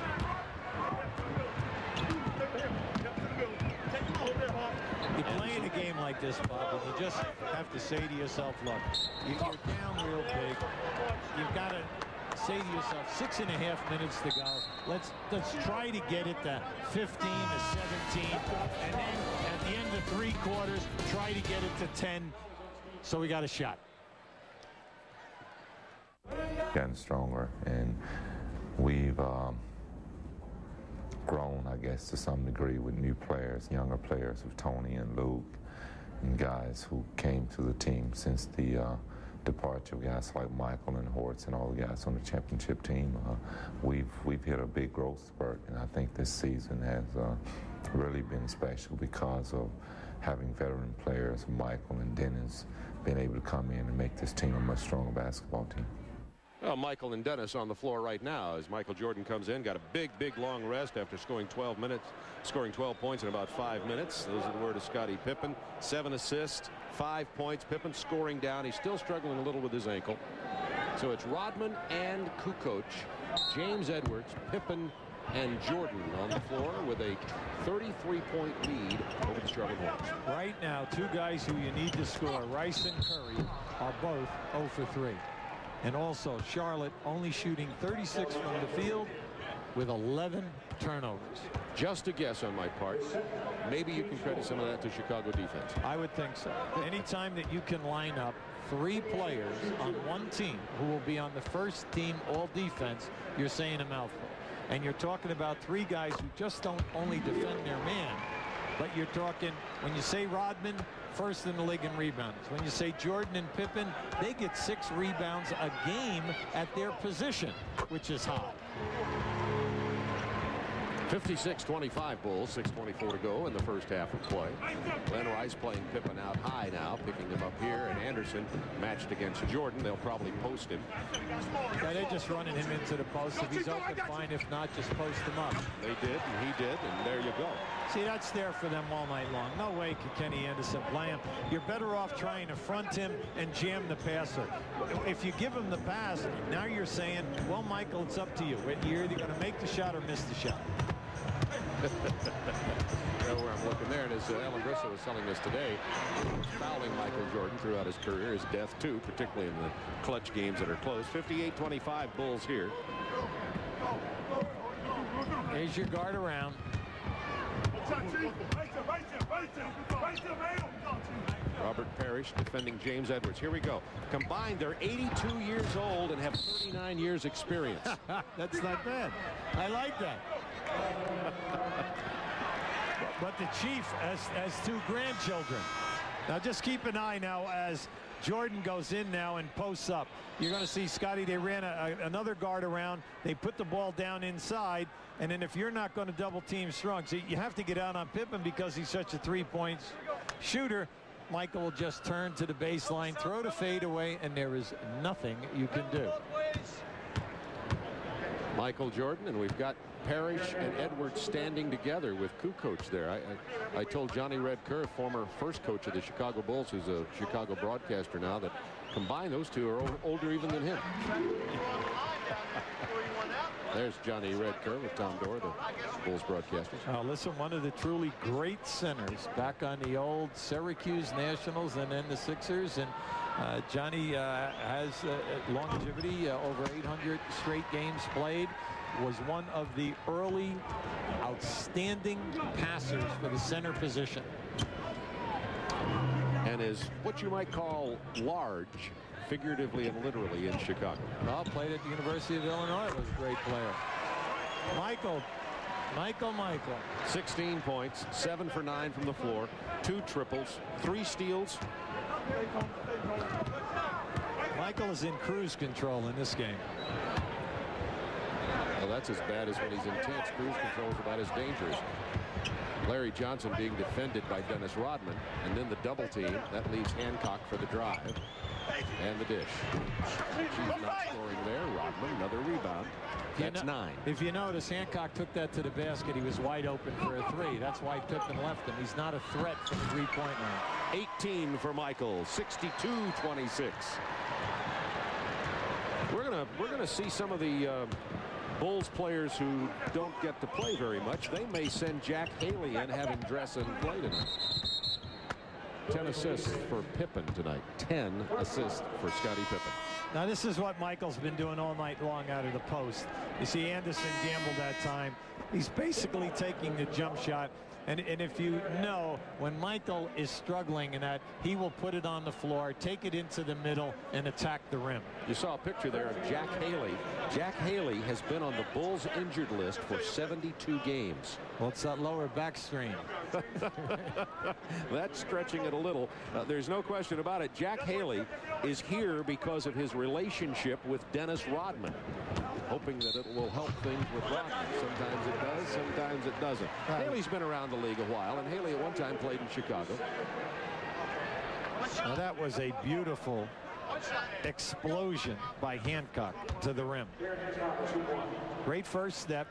You're playing a game like this, Bob, and you just have to say to yourself, look, you're down real big. You've got to say to yourself, 6.5 minutes to go. Let's try to get it to 15 to 17, and then at the end of 3 quarters, try to get it to 10. So we got a shot. Gotten stronger, and we've grown, I guess, to some degree with new players, younger players, with Tony and Luke, and guys who came to the team since the departure of guys like Michael and Hortz and all the guys on the championship team. We've hit a big growth spurt, and I think this season has really been special because of having veteran players, Michael and Dennis, being able to come in and make this team a much stronger basketball team. Well, Michael and Dennis on the floor right now as Michael Jordan comes in. Got a big long rest after scoring 12 points in about 5 minutes. Those are the word of Scottie Pippen. 7 assists, 5 points. Pippen scoring down. He's still struggling a little with his ankle. So it's Rodman and Kukoc, James Edwards, Pippen, and Jordan on the floor with a 33-point lead over the Charlotte Hornets. Right now, 2 guys who you need to score, Rice and Curry, are both 0 for 3. And also Charlotte only shooting 36 from the field with 11 turnovers. Just a guess on my part. Maybe you can credit some of that to Chicago defense. I would think so. Anytime that you can line up 3 players on one team who will be on the first team all defense, you're saying a mouthful. And you're talking about 3 guys who just don't only defend their man, but you're talking, when you say Rodman, first in the league in rebounds. When you say Jordan and Pippen, they get 6 rebounds a game at their position, which is high. 56-25 Bulls, 6:24 to go in the first half of play. Glenn Rice playing Pippen out high now, picking him up here, and Anderson matched against Jordan. They'll probably post him. Yeah, they're just running him into the post. If he's open, fine. If not, just post him up. They did, and he did, and there you go. See, that's there for them all night long. No way could Kenny Anderson play him. You're better off trying to front him and jam the passer. If you give him the pass, now you're saying, well, Michael, it's up to you. You're either going to make the shot or miss the shot. Where I'm looking there, and as Alan Grisso was telling us today, fouling Michael Jordan throughout his career is death too, particularly in the clutch games that are close. 58-25 Bulls here. There's your guard around. Robert Parrish defending James Edwards. Here we go. Combined, they're 82 years old and have 39 years experience. That's not bad. I like that. But the Chief has 2 grandchildren. Now just keep an eye now as Jordan goes in now and posts up. You're going to see, Scotty, they ran another guard around. They put the ball down inside. And then if you're not going to double team strong, so you have to get out on Pippen because he's such a 3-point shooter. Michael will just turn to the baseline, throw the fade away, and there is nothing you can do. Michael Jordan, and we've got Parrish and Edwards standing together with Kukoc there. I told Johnny Red Kerr, former first coach of the Chicago Bulls, who's a Chicago broadcaster now, that combined those two are older even than him. There's Johnny Red Kerr with Tom Dorr, the Bulls broadcasters. Listen, one of the truly great centers back on the old Syracuse Nationals and then the Sixers. And Johnny has longevity, over 800 straight games played. Was one of the early outstanding passers for the center position. And is what you might call large, figuratively and literally, in Chicago. Well, played at the University of Illinois. Was a great player. Michael. 16 points, 7 for 9 from the floor, 2 triples, 3 steals. Michael is in cruise control in this game. Well, that's as bad as when he's intense. Cruise control is about as dangerous. Larry Johnson being defended by Dennis Rodman, and then the double team that leaves Hancock for the drive and the dish. She's not scoring there. Rodman, another rebound. That's 9. If you notice, Hancock took that to the basket. He was wide open for a 3. That's why Pippen left him. He's not a threat from the 3-point line. 18 for Michael. 62-26. We're gonna see some of the Bulls players who don't get to play very much. They may send Jack Haley in, have him dress and play tonight. 10 assists for Pippen tonight. 10 assists for Scottie Pippen. Now this is what Michael's been doing all night long out of the post. You see Anderson gambled that time. He's basically taking the jump shot. And if you know, when Michael is struggling in that, he will put it on the floor, take it into the middle, and attack the rim. You saw a picture there of Jack Haley. Jack Haley has been on the Bulls injured list for 72 games. Well, it's that lower back strain. That's stretching it a little. There's no question about it. Jack Haley is here because of his relationship with Dennis Rodman, hoping that it will help things with Rodman. Sometimes it does, sometimes it doesn't. Haley's been around the league a while, and Haley at one time played in Chicago. Now that was a beautiful explosion by Hancock to the rim. Great first step,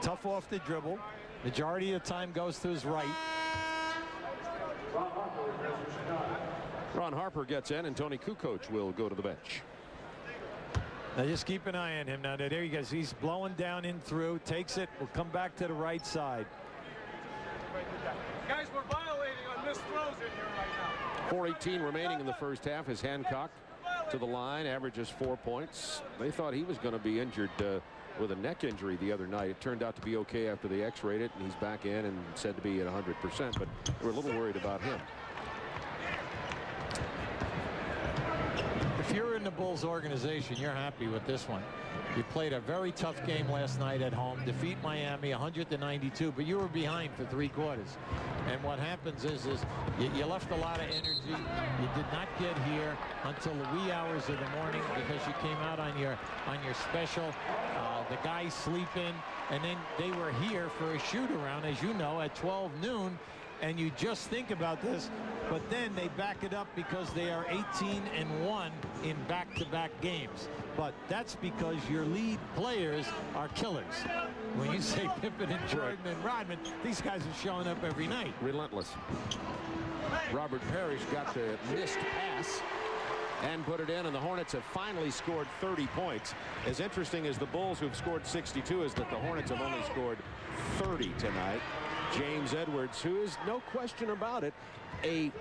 tough off the dribble. Majority of the time goes to his right. Ron Harper gets in, and Tony Kukoc will go to the bench. Now just keep an eye on him. Now there he goes. He's blowing down in through, takes it, will come back to the right side. Guys, we're violating on missed throws in here right now. 4:18 remaining in the first half as Hancock to the line, averages 4 points. They thought he was going to be injured with a neck injury the other night. It turned out to be okay after they x-rayed it, and he's back in and said to be at 100%, but we're a little worried about him. If you're in the Bulls organization, you're happy with this one. You played a very tough game last night at home, defeat Miami 100-92, but you were behind for 3 quarters. And what happens is you left a lot of energy. You did not get here until the wee hours of the morning because you came out on your special. The guys sleeping, and then they were here for a shoot around, as you know, at 12 noon. And you just think about this, but then they back it up because they are 18-1 in back-to-back games. But that's because your lead players are killers. When you say Pippen and Jordan and Rodman, these guys are showing up every night. Relentless. Robert Parrish got the missed pass and put it in, and the Hornets have finally scored 30 points. As interesting as the Bulls, who've scored 62, is that the Hornets have only scored 30 tonight. James Edwards, who is, no question about it,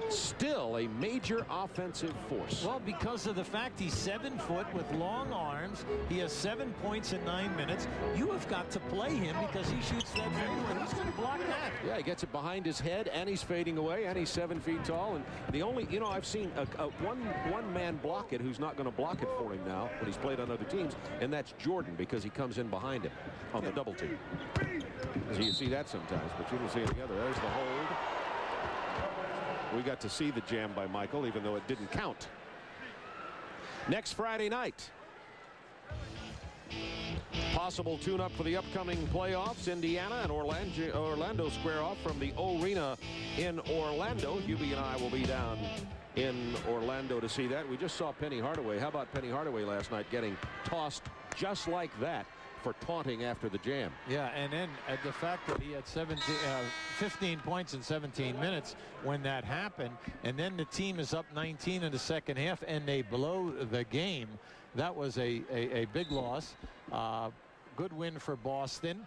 still a major offensive force. Well, because of the fact he's 7 foot with long arms, he has 7 points in 9 minutes. You have got to play him because he shoots that fadeaway. He's going to block that. Yeah, he gets it behind his head, and he's fading away, and he's 7 feet tall. And the only, you know, I've seen one man block it who's not going to block it for him now when he's played on other teams, and that's Jordan, because he comes in behind him on the double team. So you see that sometimes, but you don't see it together. There's the hold. We got to see the jam by Michael, even though it didn't count. Next Friday night, possible tune-up for the upcoming playoffs. Indiana and Orlando square off from the O-Arena in Orlando. Hubie and I will be down in Orlando to see that. We just saw Penny Hardaway. How about Penny Hardaway last night getting tossed just like that for taunting after the jam. Yeah, and then the fact that he had 15 points in 17 minutes when that happened, and then the team is up 19 in the second half and they blow the game. That was a big loss. Good win for Boston.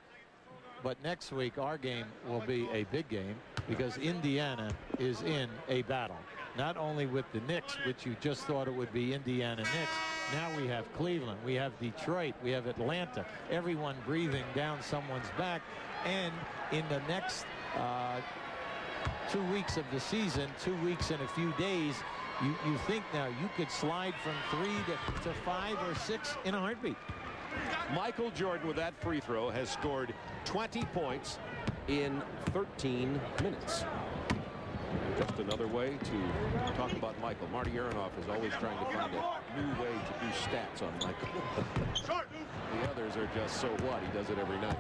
But next week our game will be a big game because Indiana is in a battle. Not only with the Knicks, which you just thought it would be Indiana Knicks. Now we have Cleveland, we have Detroit, we have Atlanta. Everyone breathing down someone's back. And in the next 2 weeks of the season, 2 weeks and a few days, you think now you could slide from 3 to 5 or 6 in a heartbeat. Michael Jordan with that free throw has scored 20 points in 13 minutes. Just another way to talk about Michael. Marty Aronoff is always trying to find a new way to do stats on Michael. The others are just so what? He does it every night.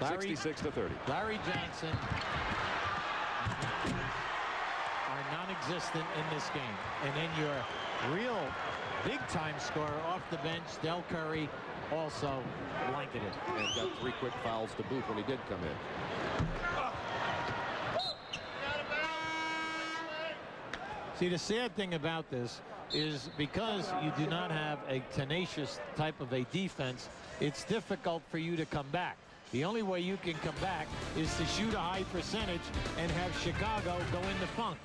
66-30. Larry Johnson are non-existent in this game. And then your real big-time scorer off the bench, Del Curry, also blanketed. And got 3 quick fouls to boot when he did come in. See, the sad thing about this is because you do not have a tenacious type of a defense, it's difficult for you to come back. The only way you can come back is to shoot a high percentage and have Chicago go into funk.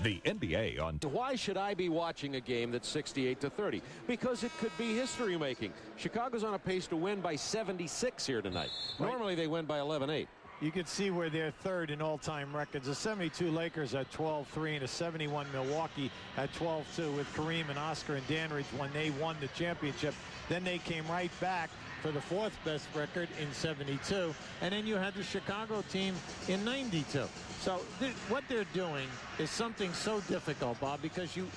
The NBA on. Why should I be watching a game that's 68-30? Because it could be history making. Chicago's on a pace to win by 76 here tonight. Normally they win by 11-8. You can see where they're third in all-time records. The 72 Lakers at 12-3 and the 71 Milwaukee at 12-2 with Kareem and Oscar and Danridge when they won the championship. Then they came right back for the 4th best record in 72. And then you had the Chicago team in 92. So what they're doing is something so difficult, Bob, because you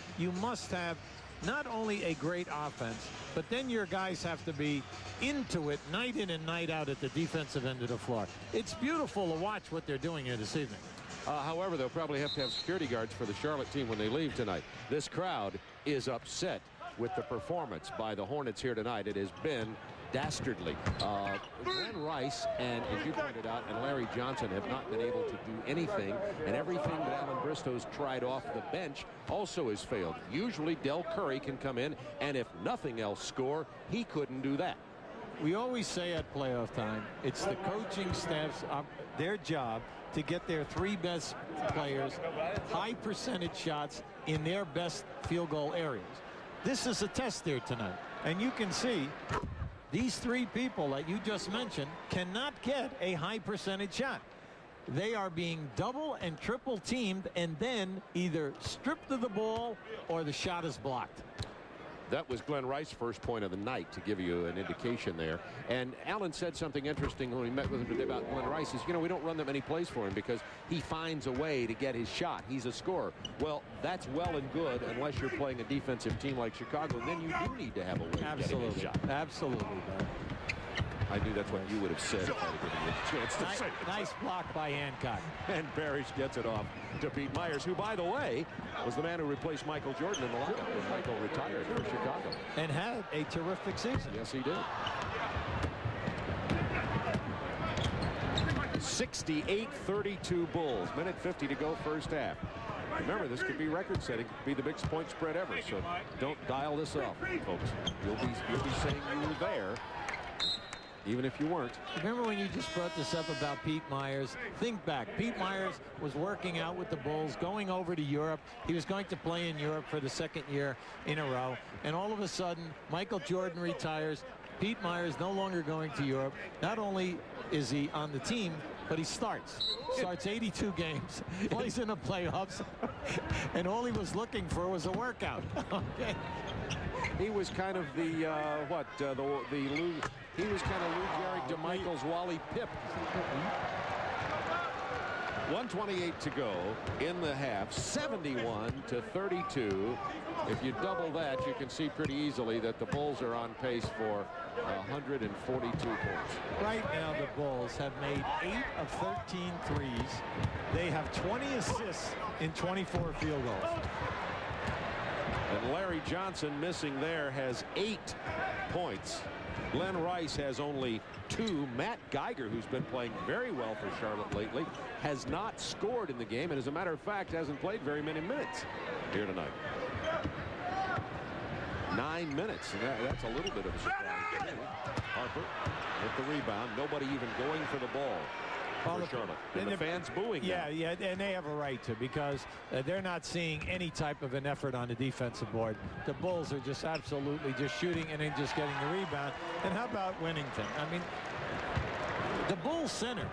must have not only a great offense, but then your guys have to be into it night in and night out at the defensive end of the floor. It's beautiful to watch what they're doing here this evening. However, they'll probably have to have security guards for the Charlotte team when they leave tonight. This crowd is upset with the performance by the Hornets here tonight. It has been dastardly. Glenn Rice and, as you pointed out, and Larry Johnson have not been able to do anything, and everything that Alan Bristow's tried off the bench also has failed. Usually Del Curry can come in and if nothing else score. He couldn't do that. We always say at playoff time, it's the coaching staff's their job to get their 3 best players high percentage shots in their best field goal areas. This is a test there tonight, and you can see these 3 people that you just mentioned cannot get a high percentage shot. They are being double and triple teamed and then either stripped of the ball or the shot is blocked. That was Glenn Rice's first point of the night, to give you an indication there. And Allen said something interesting when we met with him today about Glenn Rice. Is, you know, we don't run that many plays for him because he finds a way to get his shot. He's a scorer. Well, that's well and good unless you're playing a defensive team like Chicago. Then you do need to have a way to get his shot. Absolutely. I knew that's what you would have said if I'd given you a chance to say it. Nice block by Hancock. And Parrish gets it off to Pete Myers, who, by the way, was the man who replaced Michael Jordan in the lineup when Michael retired for Chicago. And had a terrific season. Yes, he did. 68-32 Bulls. Minute 50 to go first half. Remember, this could be record-setting. Could be the biggest point spread ever. So don't dial this up, folks. You'll be saying you were there, even if you weren't. Remember when you just brought this up about Pete Myers? Think back. Pete Myers was working out with the Bulls, going over to Europe. He was going to play in Europe for the 2nd year in a row. And all of a sudden, Michael Jordan retires. Pete Myers no longer going to Europe. Not only is he on the team, but he starts 82 games, plays in the playoffs, and all he was looking for was a workout. Okay. He was kind of the he was kind of Lou Gehrig to Michael's Wally Pipp. 1:28 to go in the half, 71-32. If you double that, you can see pretty easily that the Bulls are on pace for 142 points. Right now, the Bulls have made 8 of 13 threes. They have 20 assists in 24 field goals. And Larry Johnson, missing there, has 8 points. Glenn Rice has only 2. Matt Geiger, who's been playing very well for Charlotte lately, has not scored in the game, and as a matter of fact hasn't played very many minutes here tonight. 9 minutes, and that's a little bit of a surprise to me. Harper with the rebound. Nobody even going for the ball for Charlotte. And the fans booing now. Yeah, and they have a right to, because they're not seeing any type of an effort on the defensive board. The Bulls are just absolutely just shooting and then just getting the rebound. And how about Winnington? I mean, the Bulls centers,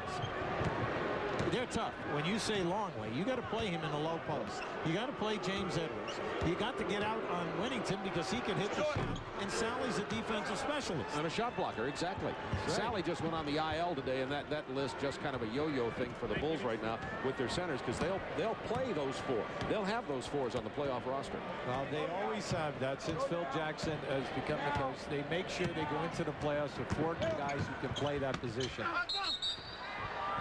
they're tough. When you say Longley, you got to play him in the low post. You got to play James Edwards. You got to get out on Winnington because he can hit the shot. And Sally's a defensive specialist. And a shot blocker, exactly. Right. Sally just went on the IL today, and that list just kind of a yo-yo thing for the Bulls right now with their centers, because they'll play those 4. They'll have those 4s on the playoff roster. Well, they always have that since Phil Jackson has become the coach. They make sure they go into the playoffs with 4 guys who can play that position.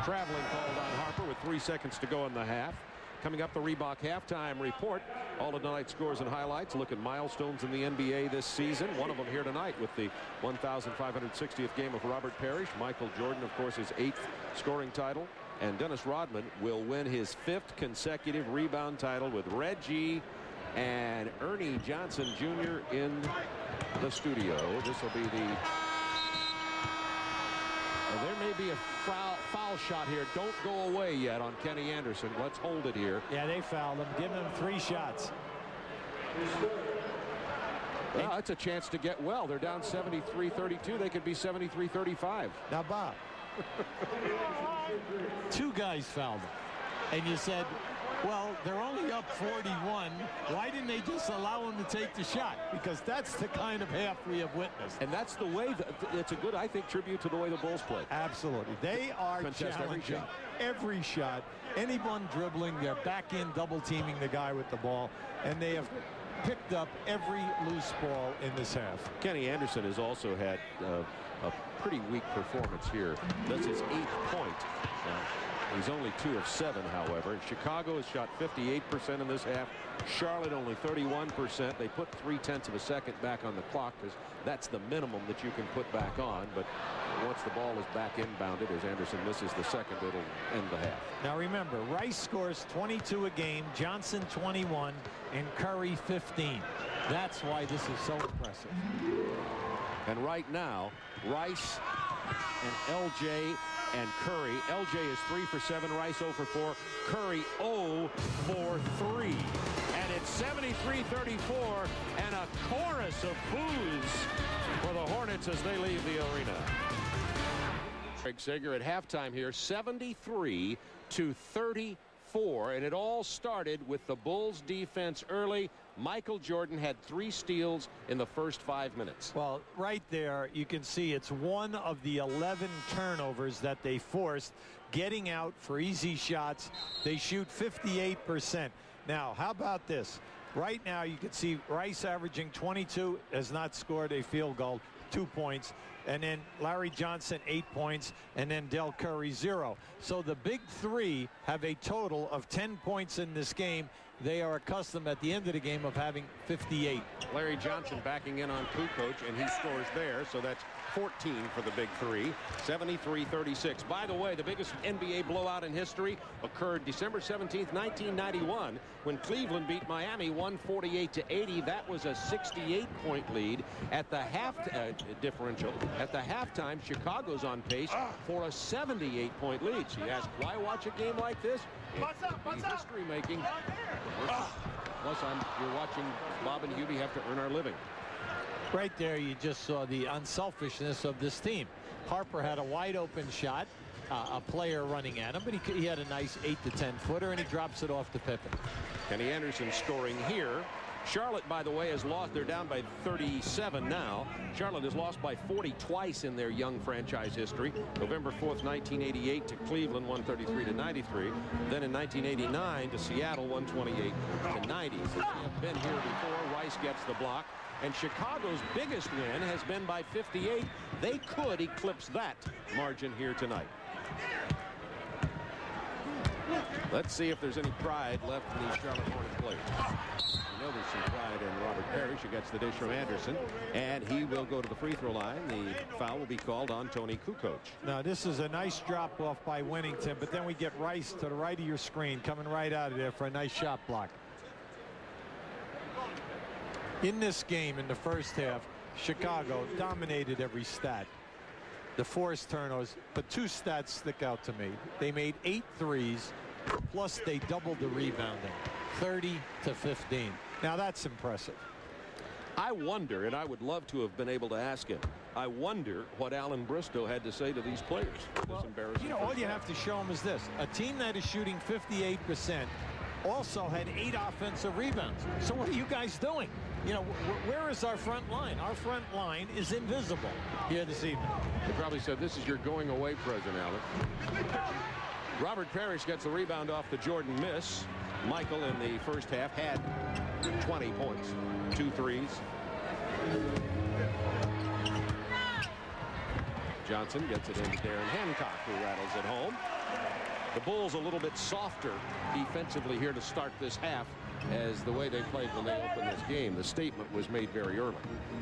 Traveling called on Harper with 3 seconds to go in the half. Coming up, the Reebok halftime report. All of tonight's scores and highlights. Look at milestones in the NBA this season. One of them here tonight with the 1,560th game of Robert Parrish. Michael Jordan, of course, his 8th scoring title. And Dennis Rodman will win his 5th consecutive rebound title with Reggie and Ernie Johnson Jr. in the studio. This will be the... there may be a foul shot here. Don't go away yet on Kenny Anderson. Let's hold it here. Yeah, they fouled him. Give him 3 shots. Well, that's a chance to get well. They're down 73-32. They could be 73-35. Now, Bob, 2 guys fouled him. And you said, well, they're only up 41. Why didn't they just allow him to take the shot? Because that's the kind of half we have witnessed. And that's the way it's a good, I think, tribute to the way the Bulls play. Absolutely. They are challenging every shot. Anyone dribbling, they're back in double teaming the guy with the ball. And they have picked up every loose ball in this half. Kenny Anderson has also had a pretty weak performance here. That's his 8th point. He's only 2 of 7, however. Chicago has shot 58% in this half. Charlotte only 31%. They put 0.3 of a second back on the clock because that's the minimum that you can put back on. But once the ball is back inbounded, as Anderson misses the second, it'll end the half. Now remember, Rice scores 22 a game, Johnson 21, and Curry 15. That's why this is so impressive. And right now, Rice and LJ and Curry. LJ is 3 for 7, Rice 0 for 4, Curry 0 for 3. And it's 73-34, and a chorus of boos for the Hornets as they leave the arena. Greg Sager at halftime here, 73-34, and it all started with the Bulls defense early. Michael Jordan had 3 steals in the first 5 minutes. Well, right there, you can see it's one of the 11 turnovers that they forced, getting out for easy shots. They shoot 58%. Now, how about this? Right now, you can see Rice averaging 22, has not scored a field goal, 2 points. And then Larry Johnson 8 points, and then Del Curry 0. So the big 3 have a total of 10 points in this game. They are accustomed at the end of the game of having 58. Larry Johnson backing in on Kukoc, and he scores there, so that's 14 for the big 3. 73-36. By the way, the biggest NBA blowout in history occurred December 17th, 1991, when Cleveland beat Miami 148-80. That was a 68-point lead at the half differential. At the halftime, Chicago's on pace for a 78-point lead. So you ask, why watch a game like this? It's history making. Plus, you're watching Bob and Hubie have to earn our living. Right there, you just saw the unselfishness of this team. Harper had a wide open shot, a player running at him, but he had a nice 8 to 10 footer, and he drops it off to Pippen. Kenny Anderson scoring here. Charlotte, by the way, has lost. They're down by 37 now. Charlotte has lost by 40 twice in their young franchise history. November 4th, 1988 to Cleveland, 133-93. Then in 1989 to Seattle, 128-90. Since they have been here before, Rice gets the block. And Chicago's biggest win has been by 58. They could eclipse that margin here tonight. Let's see if there's any pride left in these Charlotte Hornets players. You know there's some pride in Robert Parrish, who gets the dish from Anderson, and he will go to the free throw line. The foul will be called on Tony Kukoc. Now this is a nice drop off by Winnington, but then we get Rice to the right of your screen, coming right out of there for a nice shot block. In this game, in the first half, Chicago dominated every stat. The forced turnovers, but 2 stats stick out to me. They made 8 threes, plus they doubled the rebounding, 30 to 15. Now that's impressive. I wonder, and I would love to have been able to ask him, I wonder what Alan Bristow had to say to these players. Well, embarrassing. you know, all you have to show them is this. A team that is shooting 58% also had 8 offensive rebounds. So what are you guys doing? You know, where is our front line? Our front line is invisible here this evening. They probably said, this is your going away present, Alan. Robert Parrish gets the rebound off the Jordan miss. Michael in the first half had 20 points, 2 threes. Johnson gets it into Darren Hancock, who rattles it home. The Bulls a little bit softer defensively here to start this half, as the way they played when they opened this game. The statement was made very early.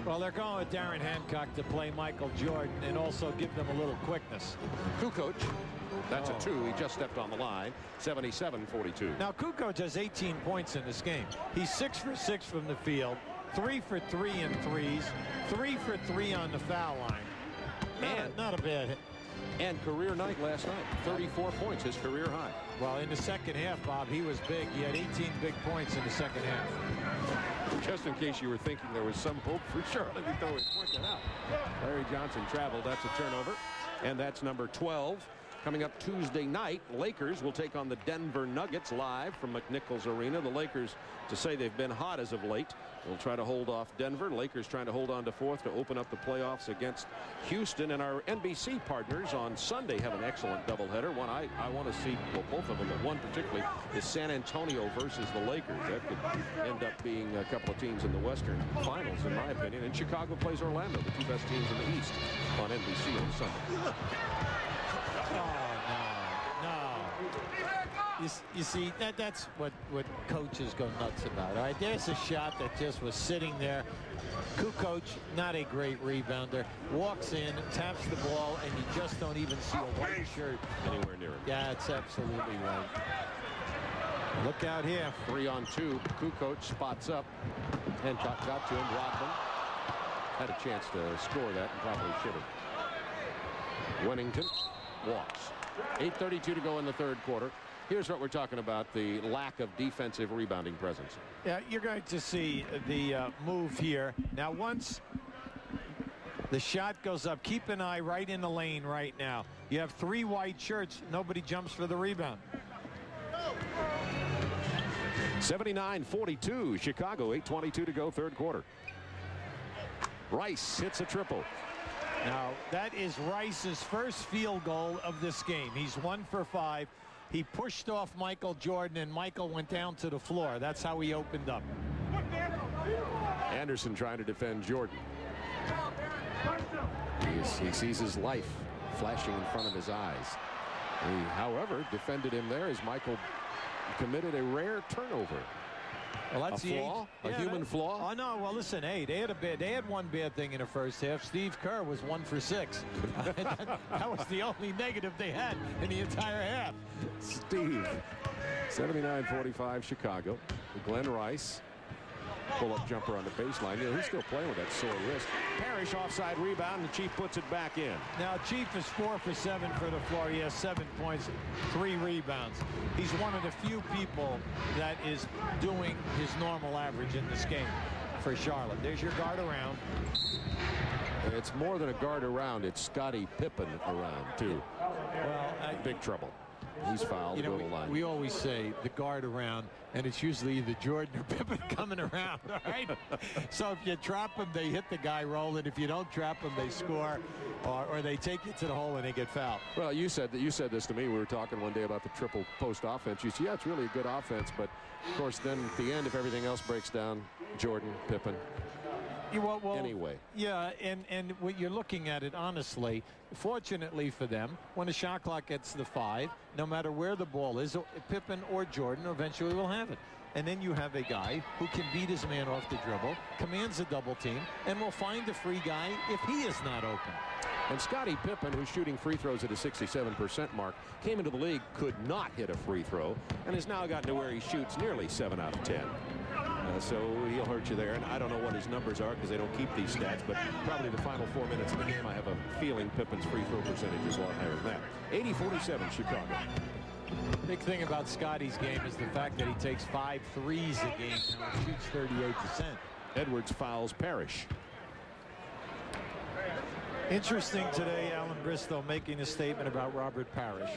Well, they're going with Darren Hancock to play Michael Jordan and also give them a little quickness. Kukoc, that's a 2. He just stepped on the line. 77-42. Now Kukoc has 18 points in this game. He's 6 for 6 from the field, 3 for 3 in threes, 3 for 3 on the foul line. Not a bad hit. And career night last night, 34 points, his career high. Well, in the second half, Bob, he was big. He had 18 big points in the second half. Just in case you were thinking there was some hope for Charlotte, we thought we'd point that out. Larry Johnson traveled. That's a turnover. And that's number 12. Coming up Tuesday night, Lakers will take on the Denver Nuggets live from McNichols Arena. The Lakers, to say they've been hot as of late, will try to hold off Denver. Lakers trying to hold on to 4th to open up the playoffs against Houston. And our NBC partners on Sunday have an excellent doubleheader. One I want to see, well, both of them, but one particularly is San Antonio versus the Lakers. That could end up being a couple of teams in the Western Finals, in my opinion. And Chicago plays Orlando, the 2 best teams in the East, on NBC on Sunday. You see, that's what coaches go nuts about. All right, there's a shot that just was sitting there. Kukoc, not a great rebounder, walks in, taps the ball, and you just don't even see a white shirt anywhere near him. Yeah, that's absolutely right. Look out here. 3 on 2. Kukoc spots up. Hancock got to him. Rodman had a chance to score that and probably should have. Winnington walks. 8:32 to go in the third quarter. Here's what we're talking about, the lack of defensive rebounding presence. Yeah, you're going to see the move here. Now, once the shot goes up, keep an eye right in the lane right now. You have 3 white shirts. Nobody jumps for the rebound. 79-42, Chicago, 8:22 to go, third quarter. Rice hits a triple. Now, that is Rice's first field goal of this game. He's 1 for 5. He pushed off Michael Jordan, and Michael went down to the floor. That's how he opened up. Anderson trying to defend Jordan. He sees his life flashing in front of his eyes. He, however, defended him there as Michael committed a rare turnover. Well, that's a flaw, a human flaw. Oh no! Well, listen, hey, they had one bad thing in the first half. Steve Kerr was 1 for 6. that was the only negative they had in the entire half. Steve, 79-45, Chicago. Glenn Rice, pull-up jumper on the baseline. You know, he's still playing with that sore wrist. Parrish offside rebound, and Chief puts it back in. Now, Chief is 4 for 7 for the floor. He has 7 points, 3 rebounds. He's one of the few people that is doing his normal average in this game for Charlotte. There's your guard around. It's more than a guard around. It's Scottie Pippen around, too. Well, big trouble. He's fouled. You know, we always say the guard around, and it's usually either Jordan or Pippen coming around, all right? So if you trap them, they hit the guy rolling. If you don't trap them, they score, or they take it to the hole and they get fouled. Well, you said this to me. We were talking one day about the triple post offense. You said, yeah, it's really a good offense, but of course, then at the end, if everything else breaks down, Jordan, Pippen. anyway. Yeah, and what you're looking at it, honestly, fortunately for them, when the shot clock gets to the 5, no matter where the ball is, Pippen or Jordan eventually will have it. And then you have a guy who can beat his man off the dribble, commands a double team, and will find a free guy if he is not open. And Scottie Pippen, who's shooting free throws at a 67% mark, came into the league, could not hit a free throw, and has now gotten to where he shoots nearly 7 out of 10. So he'll hurt you there. And I don't know what his numbers are because they don't keep these stats, but probably the final 4 minutes of the game, I have a feeling Pippen's free throw percentage is a lot higher than that. 80-47 Chicago. Big thing about Scottie's game is the fact that he takes 5 threes a game now and shoots 38%. Edwards fouls Parrish. Interesting today, Alan Bristow making a statement about Robert Parrish.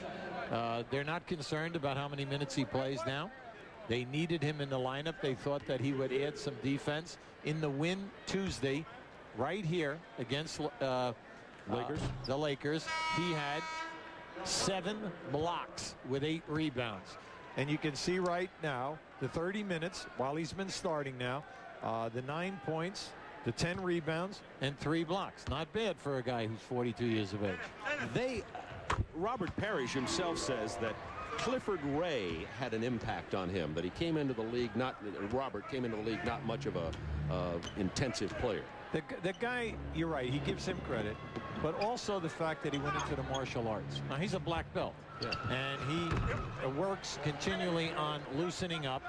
They're not concerned about how many minutes he plays now. They needed him in the lineup. They thought that he would add some defense. In the win Tuesday, right here against the Lakers, he had 7 blocks with 8 rebounds. And you can see right now, the 30 minutes, while he's been starting now, the 9 points, the 10 rebounds, and 3 blocks. Not bad for a guy who's 42 years of age. Robert Parrish himself says that Clifford Ray had an impact on him, that he came into the league Robert came into the league not much of a intensive player. The guy, you're right, he gives him credit, but also the fact that he went into the martial arts. Now, he's a black belt, and he works continually on loosening up.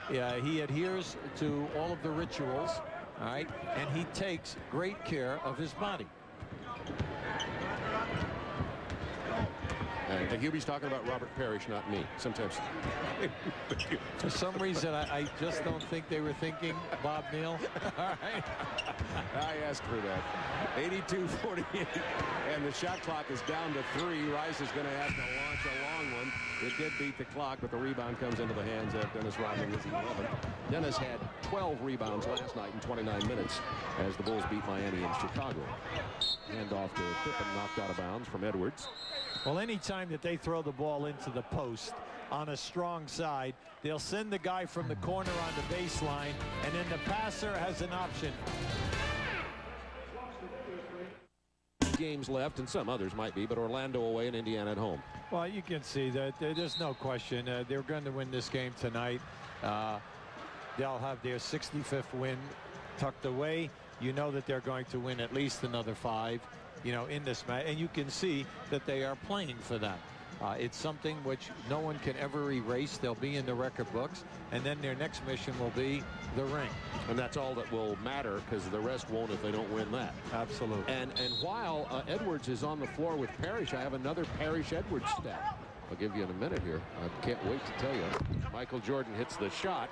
He adheres to all of the rituals, all right, and he takes great care of his body. And Hubie's talking about Robert Parrish, not me. Sometimes. For some reason, I just don't think they were thinking Bob Neal. All right. I asked for that. 82-48. And the shot clock is down to 3. Rice is going to have to launch a long one. It did beat the clock, but the rebound comes into the hands of Dennis Rodman with 11. Dennis had 12 rebounds last night in 29 minutes as the Bulls beat Miami in Chicago. Handoff to Pippen, knocked out of bounds from Edwards. Well, anytime that they throw the ball into the post on a strong side, they'll send the guy from the corner on the baseline, and then the passer has an option. Games left, and some others might be, but Orlando away and Indiana at home. Well, you can see that there's no question they're going to win this game tonight. They'll have their 65th win tucked away. You know that they're going to win at least another 5. In this match, and you can see that they are playing for that. It's something which no one can ever erase. They'll be in the record books, and then their next mission will be the ring. And that's all that will matter, because the rest won't if they don't win that. Absolutely. And while Edwards is on the floor with Parrish, I have another Parrish-Edwards stat. I'll give you in a minute here. I can't wait to tell you. Michael Jordan hits the shot.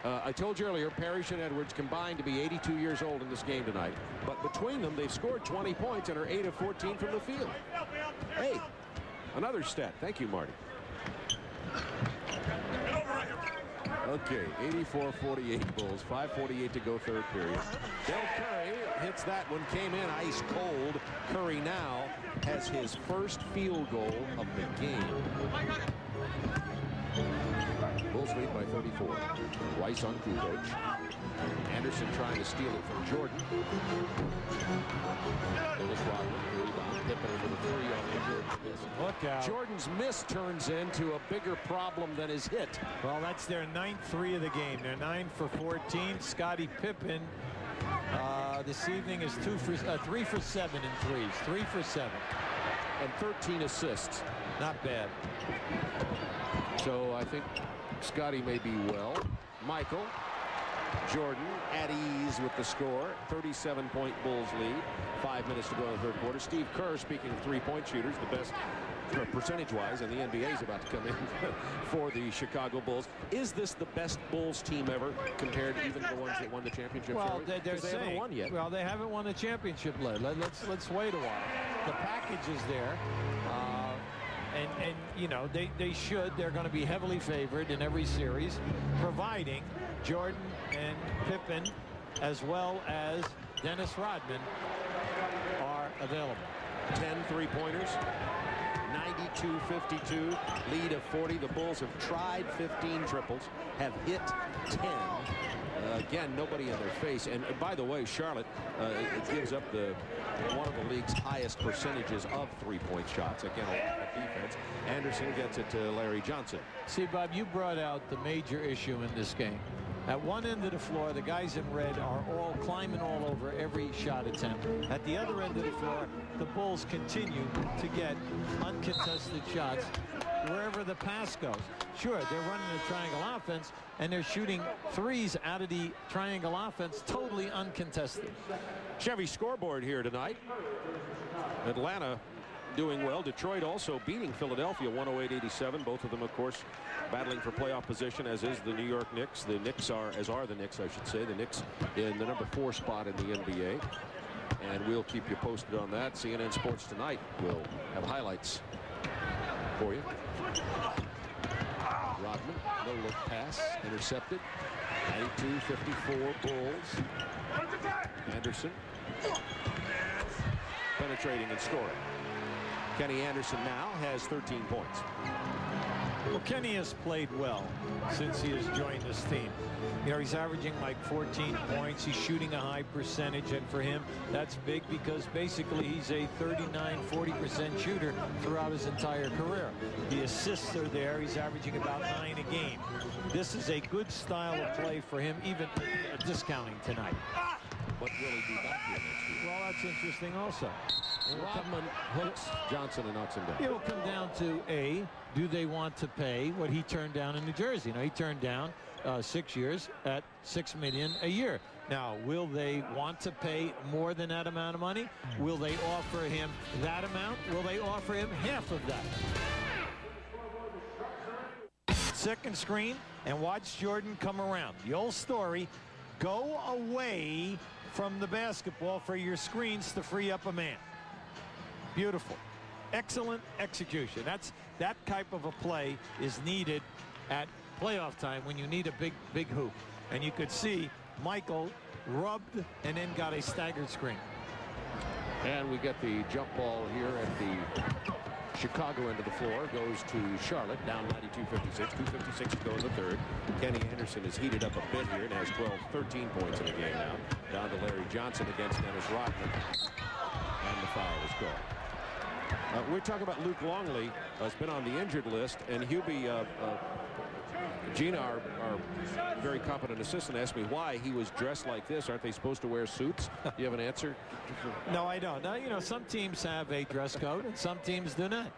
I told you earlier, Parrish and Edwards combined to be 82 years old in this game tonight. But between them, they've scored 20 points and are 8 of 14 from the field. Hey, another stat. Thank you, Marty. Okay, 84-48 Bulls. 5:48 to go, third period. Del Curry hits that one, came in ice cold. Curry now has his first field goal of the game. Bulls lead by 34. Rice on Kukoc. Anderson trying to steal it from Jordan. Dennis Rodman, rebound. Pippen for the 3 on the Jordan miss. Look out. Jordan's miss turns into a bigger problem than his hit. Well, that's their 9th 3 of the game. They're 9 for 14. Scottie Pippen this evening is 3 for 7 in threes. 3 for 7. And 13 assists. Not bad. So I think Scottie may be well. Michael, Jordan at ease with the score. 37-point Bulls lead. 5 minutes to go in the third quarter. Steve Kerr, speaking of three-point shooters, the best percentage-wise, and the NBA is about to come in for the Chicago Bulls. Is this the best Bulls team ever compared to even the ones that won the championship? Well, they haven't won yet. Well, they haven't won the championship yet. Let's wait a while. The package is there. And you know, they're going to be heavily favored in every series, providing Jordan and Pippen, as well as Dennis Rodman, are available. 10 three-pointers, 92-52, lead of 40. The Bulls have tried 15 triples, have hit 10. Again, nobody in their face. And by the way, Charlotte gives up one of the league's highest percentages of three-point shots. Again, a lot of defense. Anderson gets it to Larry Johnson. See, Bob, you brought out the major issue in this game. At one end of the floor, the guys in red are all climbing all over every shot attempt. At the other end of the floor, the Bulls continue to get uncontested shots wherever the pass goes. Sure, they're running a triangle offense, and they're shooting threes out of the triangle offense, totally uncontested. Chevy scoreboard here tonight. Atlanta doing well. Detroit also beating Philadelphia 108-87. Both of them, of course, battling for playoff position, as is the New York Knicks. The Knicks are the Knicks, I should say. The Knicks in the number 4 spot in the NBA. And we'll keep you posted on that. CNN Sports Tonight will have highlights for you. Rodman, no-look pass, intercepted. 92-54 Bulls. Anderson penetrating and scoring. Kenny Anderson now has 13 points. Well, Kenny has played well since he has joined this team. You know, he's averaging like 14 points. He's shooting a high percentage, and for him, that's big because basically he's a 39-40% shooter throughout his entire career. The assists are there. He's averaging about 9 a game. This is a good style of play for him, even discounting tonight. What will he be back here next year? Well, that's interesting also. Rodman hooks Johnson and knocks him down. It'll come down to do they want to pay what he turned down in New Jersey? You know, he turned down 6 years at $6 million a year. Now, will they want to pay more than that amount of money? Will they offer him that amount? Will they offer him half of that? Second screen, and watch Jordan come around. The old story, go away from the basketball for your screens to free up a man. Beautiful. Excellent execution. That type of a play is needed at playoff time when you need a big hoop. And you could see Michael rubbed and then got a staggered screen. And we get the jump ball here at the Chicago end of the floor. Goes to Charlotte, down 92-56. 2:56 to go in the third. Kenny Anderson has heated up a bit here and has 13 points in the game now. Down to Larry Johnson against Dennis Rodman. And the foul is called. We're talking about Luke Longley. Has been on the injured list, and Hubie, Gina, our very competent assistant, asked me why he was dressed like this. Aren't they supposed to wear suits? Do you have an answer? No, I don't. Now, you know, some teams have a dress code and some teams do not.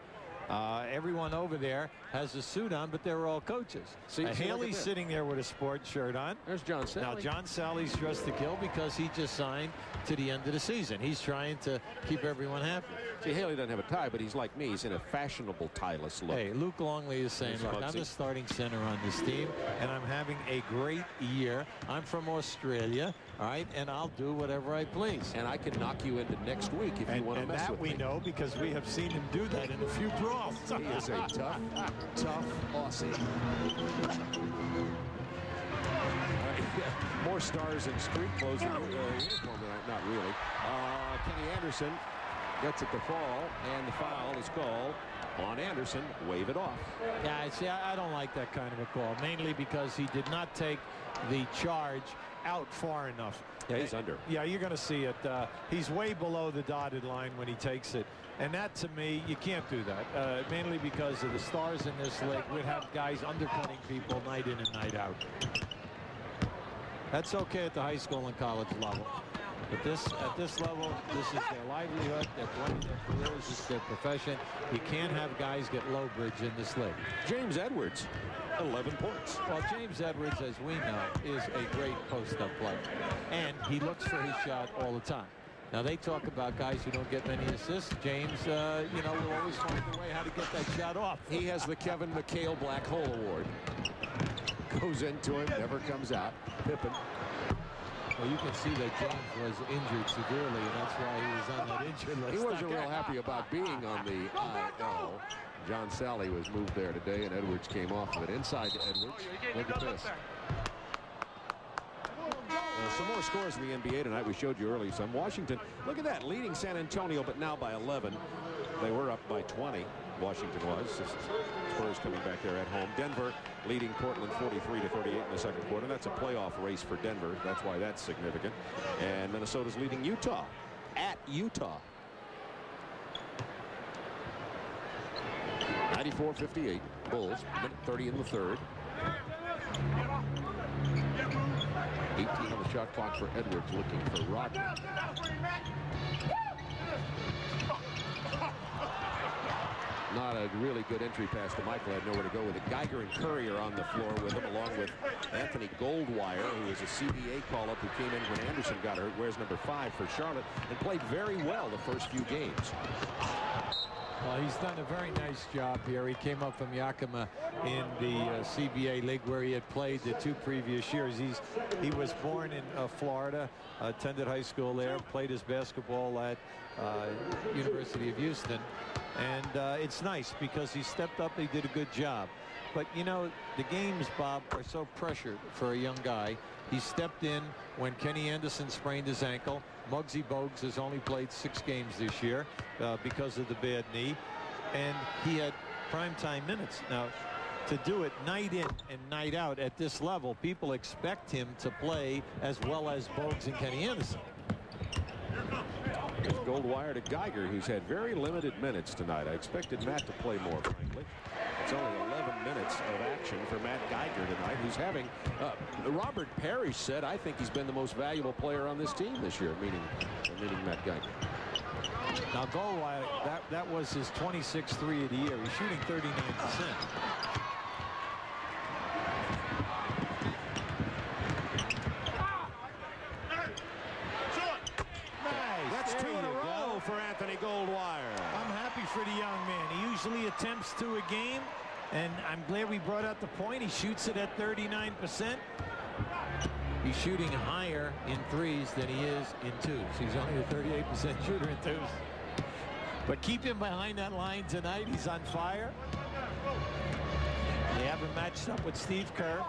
Everyone over there has a suit on, but they're all coaches. Haley's sitting there with a sports shirt on. There's John Sally. Now, John Sally's dressed to kill because he just signed to the end of the season. He's trying to keep everyone happy. See, Haley doesn't have a tie, but he's like me. He's in a fashionable tie-less look. Hey, Luke Longley is saying, look, I'm the starting center on this team, and I'm having a great year. I'm from Australia, all right, and I'll do whatever I please. And I can knock you into next week if you want to mess with me. And that we know because we have seen him do that in a few brawls. He is a tough Aussie. More stars in street clothes than uniform tonight. Not really. Kenny Anderson gets it to fall, and the foul is called on Anderson. Wave it off. Yeah, see, I don't like that kind of a call, mainly because he did not take the charge out far enough. Yeah, he's under. Yeah, you're going to see it. He's way below the dotted line when he takes it. And that, to me, you can't do that, mainly because of the stars in this league would have guys undercutting people night in and night out. That's okay at the high school and college level. But at this level, this is their livelihood. They're playing their careers. It's their profession. You can't have guys get low bridge in this league. James Edwards, 11 points. Well, James Edwards, as we know, is a great post-up player. And he looks for his shot all the time. Now, they talk about guys who don't get many assists. James, you know, will always find a way how to get that shot off. He has the Kevin McHale Black Hole Award. Goes into him, never comes out. Pippen. Well, you can see that James was injured severely, and that's why he was on that injured list. He wasn't real happy about being on the IL. John Sally was moved there today, and Edwards came off of it. Inside to Edwards. Look at this. Some more scores in the NBA tonight. We showed you earlier some. Washington, look at that, leading San Antonio, but now by 11. They were up by 20. Washington was. Spurs coming back there at home. Denver leading Portland 43-38 in the second quarter. That's a playoff race for Denver. That's why that's significant. And Minnesota's leading Utah at Utah. 94-58. Bulls, minute 30 in the third. 18 on the shot clock for Edwards, looking for Rodman. Not a really good entry pass to Michael. Had nowhere to go with it. Geiger and Curry are on the floor with him, along with Anthony Goldwire, who is a CBA call-up who came in when Anderson got hurt, wears number 5 for Charlotte, and played very well the first few games. Well, he's done a very nice job here. He came up from Yakima in the CBA league where he had played the 2 previous years. He was born in Florida, attended high school there, played his basketball at University of Houston. And it's nice because he stepped up. He did a good job. But, you know, the games, Bob, are so pressured for a young guy. He stepped in when Kenny Anderson sprained his ankle. Muggsy Bogues has only played 6 games this year because of the bad knee. And he had primetime minutes. Now, to do it night in and night out at this level, people expect him to play as well as Bogues and Kenny Anderson. There's Goldwire to Geiger, who's had very limited minutes tonight. I expected Matt to play more, frankly. It's only 11 minutes of action for Matt Geiger tonight, who's having Robert Parrish said, I think he's been the most valuable player on this team this year, meaning Matt Geiger. Now Goldwire, that was his 26th 3 of the year. He's shooting 39%. For Anthony Goldwire. I'm happy for the young man. He usually attempts 2 a game, and I'm glad we brought out the point. He shoots it at 39%. He's shooting higher in 3s than he is in 2s. He's only a 38% shooter in 2s. But keep him behind that line tonight. He's on fire. They have him matched up with Steve Kerr.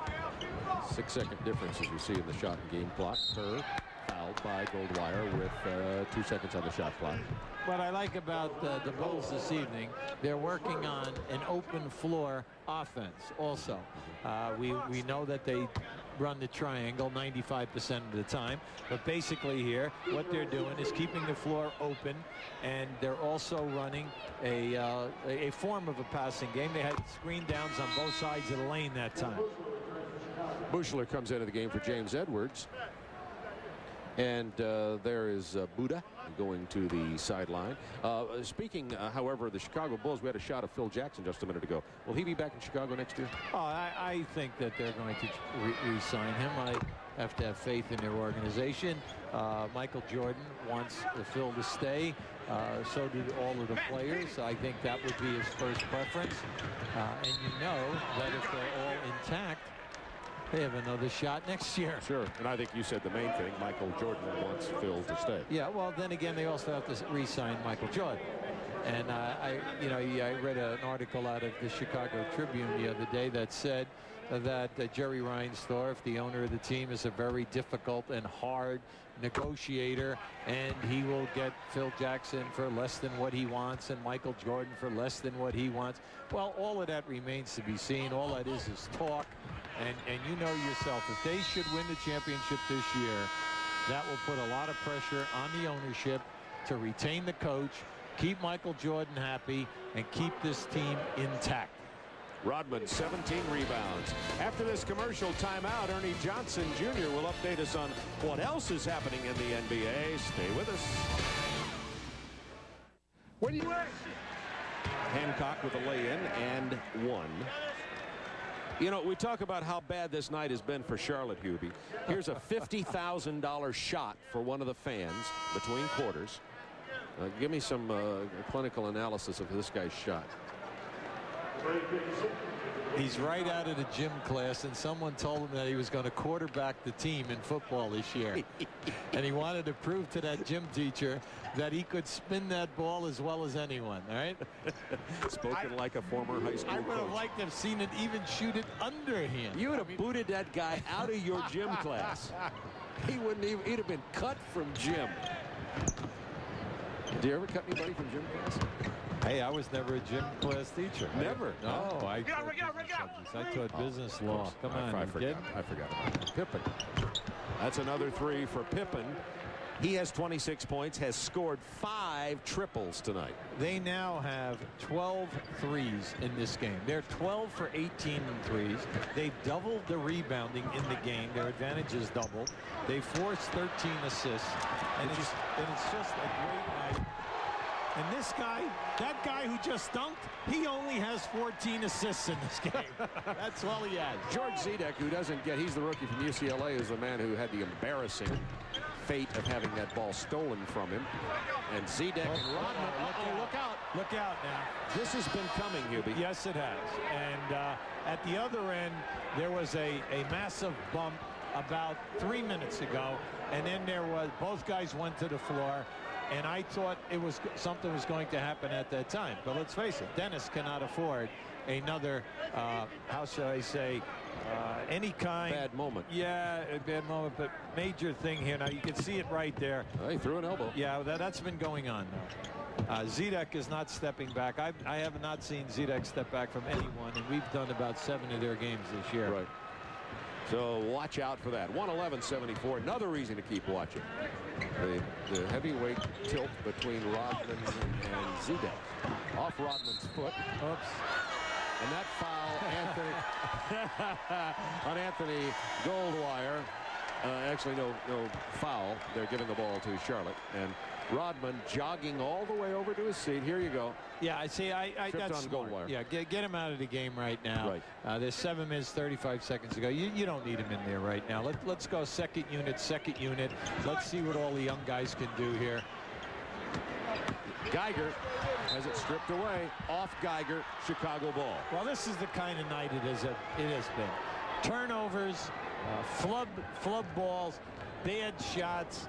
6-second difference, as you see in the shot and game clock. Kerr fouled by Goldwire with 2 seconds on the shot clock. What I like about the Bulls this evening, they're working on an open floor offense also. We know that they run the triangle 95% of the time, but basically here what they're doing is keeping the floor open, and they're also running a form of a passing game. They had screen downs on both sides of the lane that time. Buechler comes into the game for James Edwards. And there is Buddha going to the sideline. Speaking, however, of the Chicago Bulls, we had a shot of Phil Jackson just a minute ago. Will he be back in Chicago next year? Oh, I think that they're going to re-sign him. I have to have faith in their organization. Michael Jordan wants Phil to stay. So do all of the players. I think that would be his first preference. And you know that if they're all intact, they have another shot next year. Sure. And I think you said the main thing. Michael Jordan wants Phil to stay. Yeah, well, then again, they also have to re-sign Michael Jordan. And I read an article out of the Chicago Tribune the other day that said that Jerry Reinsdorf, the owner of the team, is a very difficult and hard negotiator, and he will get Phil Jackson for less than what he wants and Michael Jordan for less than what he wants. Well, all of that remains to be seen. All that is talk. And you know yourself, if they should win the championship this year, that will put a lot of pressure on the ownership to retain the coach, keep Michael Jordan happy, and keep this team intact. Rodman, 17 rebounds. After this commercial timeout, Ernie Johnson Jr. will update us on what else is happening in the NBA. Stay with us. What do you want? Hancock with a lay-in and 1. You know, we talk about how bad this night has been for Charlotte, Hubie. Here's a $50,000 shot for one of the fans between quarters. Give me some clinical analysis of this guy's shot. He's right out of the gym class, and someone told him that he was going to quarterback the team in football this year. And he wanted to prove to that gym teacher that he could spin that ball as well as anyone, all right? Spoken like a former high school coach. I would have liked to have seen it even shoot it under him. You would have booted that guy out of your gym class. He wouldn't even, he'd have been cut from gym. Did you ever cut anybody from gym class? Hey, I was never a gym class teacher. Never? No, I taught business subjects. I taught business law. Come on, I forgot about that. Pippen. That's another 3 for Pippen. He has 26 points, has scored 5 triples tonight. They now have 12 threes in this game. They're 12 for 18 in threes. They've doubled the rebounding in the game. Their advantage is doubled. They forced 13 assists. And it's just a great night. And this guy, that guy who just dunked, he only has 14 assists in this game. That's all he has. George Zedek, who doesn't get, he's the rookie from UCLA, is the man who had the embarrassing fate of having that ball stolen from him. And Zedek and Rodman, look out. Look out now. This has been coming, Hubie. Yes, it has. And at the other end, there was a massive bump about 3 minutes ago. And then there was, both guys went to the floor. And I thought it was something was going to happen at that time. But let's face it, Dennis cannot afford another, how shall I say, any kind. Bad moment. Yeah, a bad moment, but major thing here. Now, you can see it right there. Oh, he threw an elbow. Yeah, that's been going on now. Zedek is not stepping back. I have not seen Zedek step back from anyone, and we've done about 7 of their games this year. Right. So watch out for that. 111-74. Another reason to keep watching. The heavyweight tilt between Rodman and Zedek. Off Rodman's foot. Oops. And that foul, Anthony, on Anthony Goldwire. Actually, no foul. They're giving the ball to Charlotte. And Rodman jogging all the way over to his seat. Here you go. Yeah, I see. That's on smart. Goldwire. Yeah, get him out of the game right now. Right. There's 7 minutes, 35 seconds to go. You don't need him in there right now. Let's go second unit. Let's see what all the young guys can do here. Geiger has it stripped away. Off Geiger, Chicago ball. Well, this is the kind of night it has been. Turnovers, flub balls, bad shots.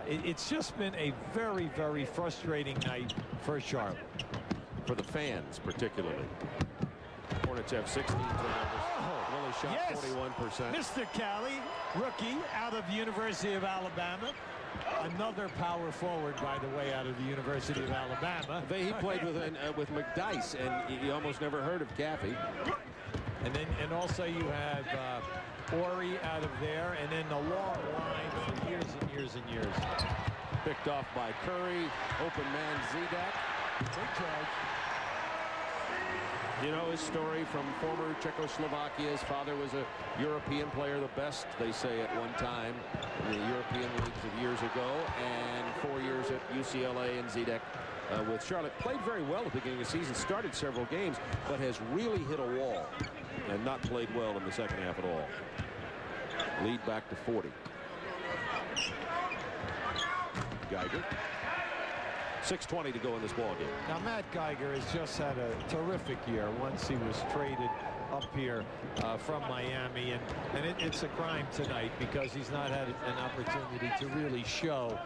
It's just been a very, very frustrating night for Charlotte. For the fans, particularly. Hornets have 16 turnovers. Only shot yes. 41%. Mr. Cali, rookie out of the University of Alabama. Another power forward, by the way, out of the University of Alabama. He played with McDice, and you almost never heard of Caffey. And also you have Ori out of there, and then the long line for years and years and years. Picked off by Curry. Open man Zedek. Big charge. You know his story from former Czechoslovakia. His father was a European player, the best, they say, at one time in the European leagues of years ago, and 4 years at UCLA. And Zedek with Charlotte played very well at the beginning of the season, started several games, but has really hit a wall and not played well in the second half at all. Lead back to 40. Geiger. 6:20 to go in this ball game. Now, Matt Geiger has just had a terrific year once he was traded up here from Miami, and it's a crime tonight because he's not had an opportunity to really show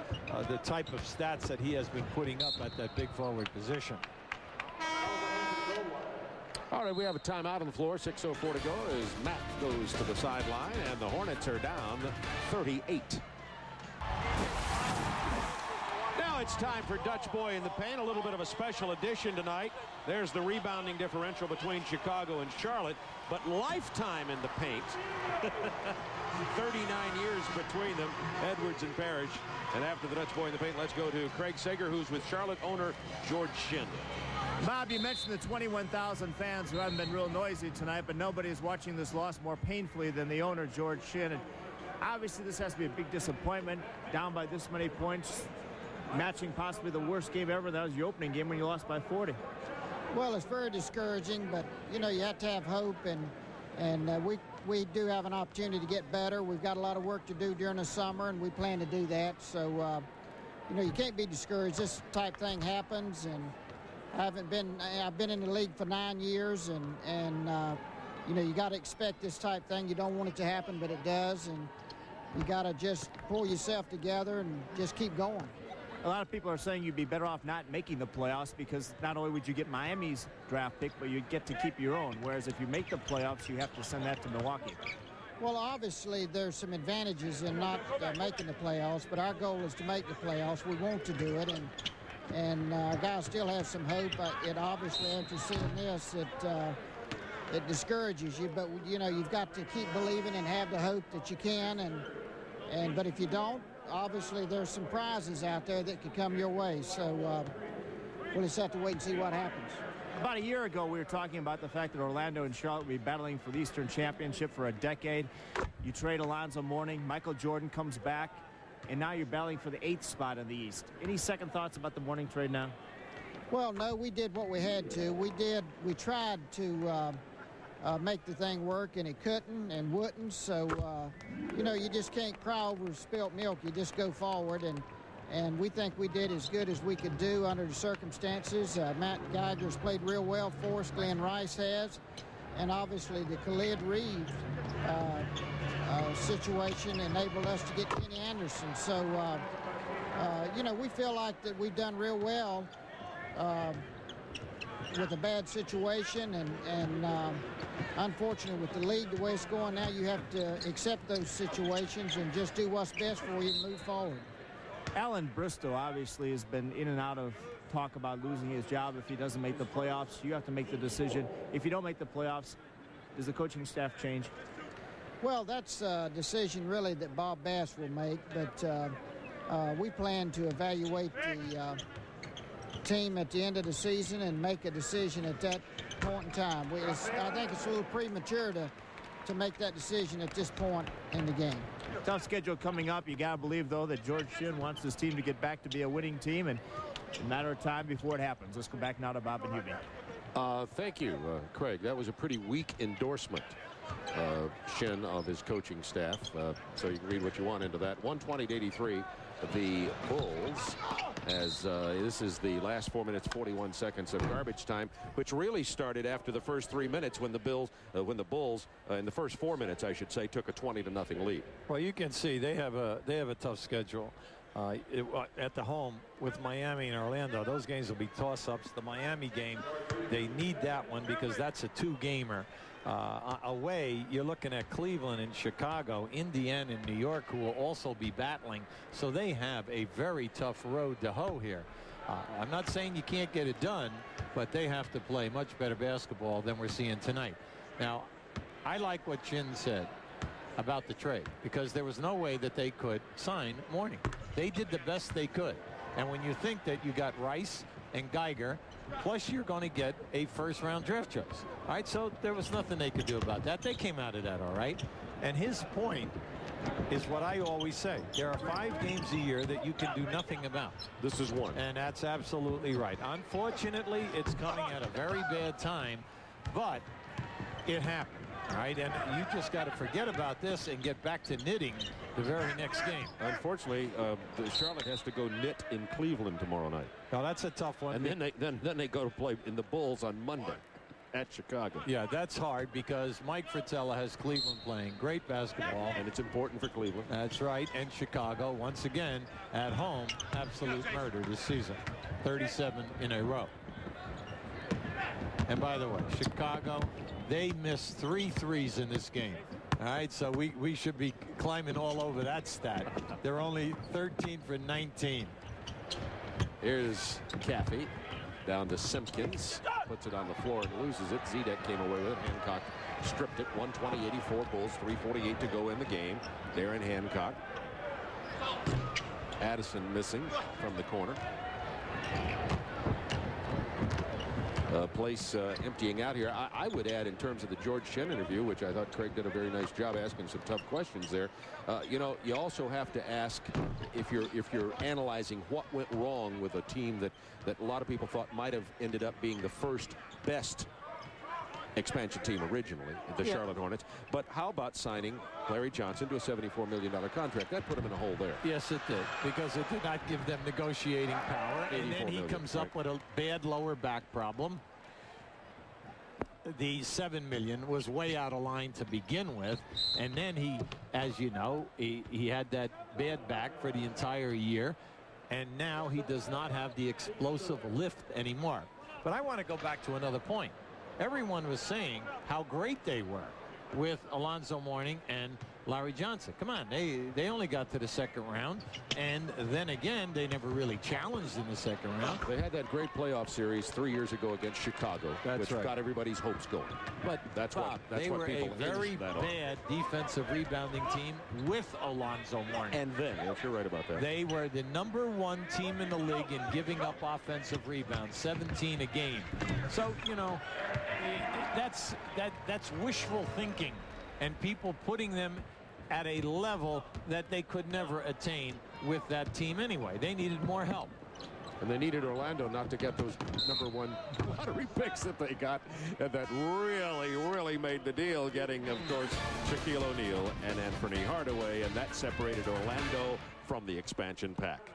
the type of stats that he has been putting up at that big forward position. All right, we have a timeout on the floor. 6:04 to go as Matt goes to the sideline, and the Hornets are down 38. Now it's time for Dutch Boy in the paint. A little bit of a special edition tonight. There's the rebounding differential between Chicago and Charlotte, but lifetime in the paint. 39 years between them, Edwards and Parrish. And after the Dutch Boy in the paint, let's go to Craig Sager, who's with Charlotte owner George Shinn. Bob, you mentioned the 21,000 fans who haven't been real noisy tonight, but nobody is watching this loss more painfully than the owner, George Shinn. And obviously, this has to be a big disappointment, down by this many points, matching possibly the worst game ever. That was your opening game when you lost by 40. Well, it's very discouraging, but, you know, you have to have hope, and we do have an opportunity to get better. We've got a lot of work to do during the summer, and we plan to do that. So, you know, you can't be discouraged. This type thing happens, and I've been in the league for 9 years, and you know, you got to expect this type thing. You don't want it to happen, but it does, and you got to just pull yourself together and just keep going. A lot of people are saying you'd be better off not making the playoffs because not only would you get Miami's draft pick, but you'd get to keep your own. Whereas if you make the playoffs, you have to send that to Milwaukee. Well, obviously, there's some advantages in not making the playoffs, but our goal is to make the playoffs. We want to do it, and our guys still have some hope. It obviously, after seeing this, it discourages you. But you know, you've got to keep believing and have the hope that you can. But if you don't, obviously there's some prizes out there that could come your way. So we'll just have to wait and see what happens. About a year ago, we were talking about the fact that Orlando and Charlotte will be battling for the Eastern Championship for a decade. You trade Alonzo Mourning, Michael Jordan comes back, and now you're battling for the 8th spot in the East. Any second thoughts about the Mourning trade now? Well, no, we did what we had to. We tried to make the thing work, and it couldn't and wouldn't. So, you know, you just can't cry over spilt milk. You just go forward, and we think we did as good as we could do under the circumstances. Matt Geiger's played real well for us. Glenn Rice has. And obviously the Khalid Reeves situation enabled us to get Kenny Anderson. So, you know, we feel like that we've done real well with a bad situation. And unfortunately, with the league the way it's going now, you have to accept those situations and just do what's best for you and move forward. Alan Bristow obviously has been in and out of talk about losing his job if he doesn't make the playoffs. You have to make the decision. If you don't make the playoffs, does the coaching staff change? Well, that's a decision really that Bob Bass will make, but we plan to evaluate the team at the end of the season and make a decision at that point in time. I think it's a little premature to make that decision at this point in the game. Tough schedule coming up. You got to believe, though, that George Shinn wants his team to get back to be a winning team, and it's a matter of time before it happens. Let's go back now to Bob and Hubie. Thank you, Craig. That was a pretty weak endorsement, Shinn, of his coaching staff. So you can read what you want into that. 120-83. The Bulls, as this is the last 4 minutes 41 seconds of garbage time, which really started after the first 3 minutes when the Bulls in the first 4 minutes, I should say, took a 20-0 lead. Well, you can see they have a tough schedule at the home with Miami and Orlando. Those games will be toss-ups. The Miami game, they need that one because that's a 2-gamer. Away, you're looking at Cleveland and Chicago, Indiana and New York, who will also be battling. So they have a very tough road to hoe here. I'm not saying you can't get it done, but they have to play much better basketball than we're seeing tonight. Now, I like what Shinn said about the trade because there was no way that they could sign Mourning. They did the best they could. And when you think that you got Rice and Geiger, plus you're going to get a first-round draft choice. All right, so there was nothing they could do about that. They came out of that all right. And his point is what I always say. There are 5 games a year that you can do nothing about. This is one. And that's absolutely right. Unfortunately, it's coming at a very bad time, but it happened. All right, and you just got to forget about this and get back to knitting the very next game. Unfortunately, Charlotte has to go knit in Cleveland tomorrow night. Now that's a tough one. And then they go to play in the Bulls on Monday at Chicago. Yeah, that's hard because Mike Fratello has Cleveland playing great basketball. And it's important for Cleveland. That's right. And Chicago, once again, at home, absolute murder this season. 37 in a row. And by the way, Chicago, they missed 3 threes in this game. All right, so we should be climbing all over that stat. They're only 13 for 19. Here's Caffey down to Simpkins. Puts it on the floor and loses it. Zedek came away with it. Hancock stripped it. 120-84 Bulls. 3:48 to go in the game. Darren Hancock. Addison missing from the corner. Place emptying out here. I would add, in terms of the George Shinn interview, which I thought Craig did a very nice job asking some tough questions there. You know, you also have to ask, if you're analyzing what went wrong with a team that a lot of people thought might have ended up being the first best expansion team originally, the Charlotte Hornets. But how about signing Larry Johnson to a $74 million contract? That put him in a hole there. Yes, it did, because it did not give them negotiating power. And then he comes up with a bad lower back problem. The $7 million was way out of line to begin with, and then he, as you know, he had that bad back for the entire year, and now he does not have the explosive lift anymore. But I want to go back to another point. Everyone was saying how great they were with Alonzo Mourning and Larry Johnson. Come on, they only got to the second round, and then again they never really challenged in the second round. They had that great playoff series 3 years ago against Chicago, which got everybody's hopes going. But that's Bob, what they were people a very bad defensive rebounding team with Alonzo Mourning. And then, yes, you're right about that. They were the #1 team in the league in giving up offensive rebounds, 17 a game. So, you know, that's wishful thinking, and people putting them at a level that they could never attain with that team anyway. They needed more help. And they needed Orlando not to get those #1 lottery picks that they got, and that really made the deal, getting, of course, Shaquille O'Neal and Anthony Hardaway, and that separated Orlando from the expansion pack.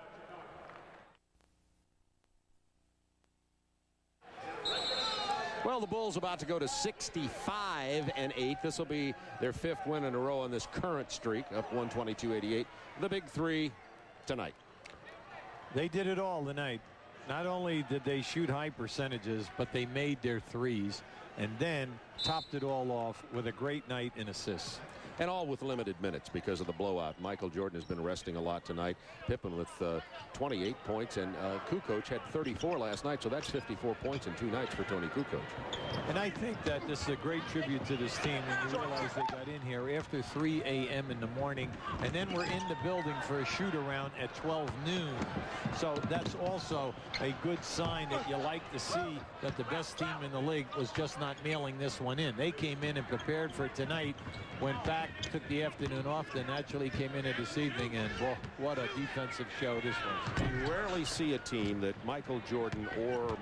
Well, the Bulls about to go to 65-8. This will be their 5th win in a row on this current streak, up 122-88. The big three tonight. They did it all tonight. Not only did they shoot high percentages, but they made their threes and then topped it all off with a great night in assists. And all with limited minutes because of the blowout. Michael Jordan has been resting a lot tonight. Pippen with 28 points, and Kukoc had 34 last night, so that's 54 points in 2 nights for Tony Kukoc. And I think that this is a great tribute to this team when you realize they got in here after 3 a.m. in the morning, and then we're in the building for a shoot-around at 12 noon. So that's also a good sign that you like to see that the best team in the league was just not mailing this one in. They came in and prepared for tonight, went back, took the afternoon off, then naturally came in this evening, and well, what a defensive show this was. You rarely see a team that Michael Jordan or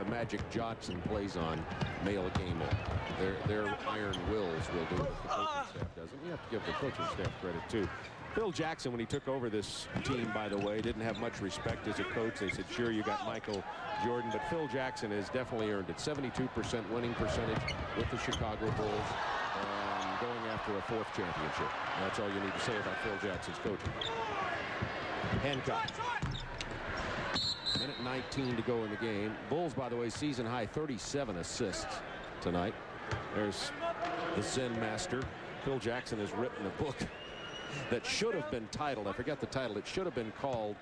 Magic Johnson plays on mail a game on. Their iron wills will do it if the coaching staff doesn't. You have to give the coaching staff credit too. Phil Jackson, when he took over this team, by the way, didn't have much respect as a coach. They said, sure, you got Michael Jordan, but Phil Jackson has definitely earned it. 72% winning percentage with the Chicago Bulls. Going after a 4th championship. That's all you need to say about Phil Jackson's coaching. Hancock. Minute 19 to go in the game. Bulls, by the way, season high 37 assists tonight. There's the Zen master. Phil Jackson has written a book that should have been titled, I forget the title, it should have been called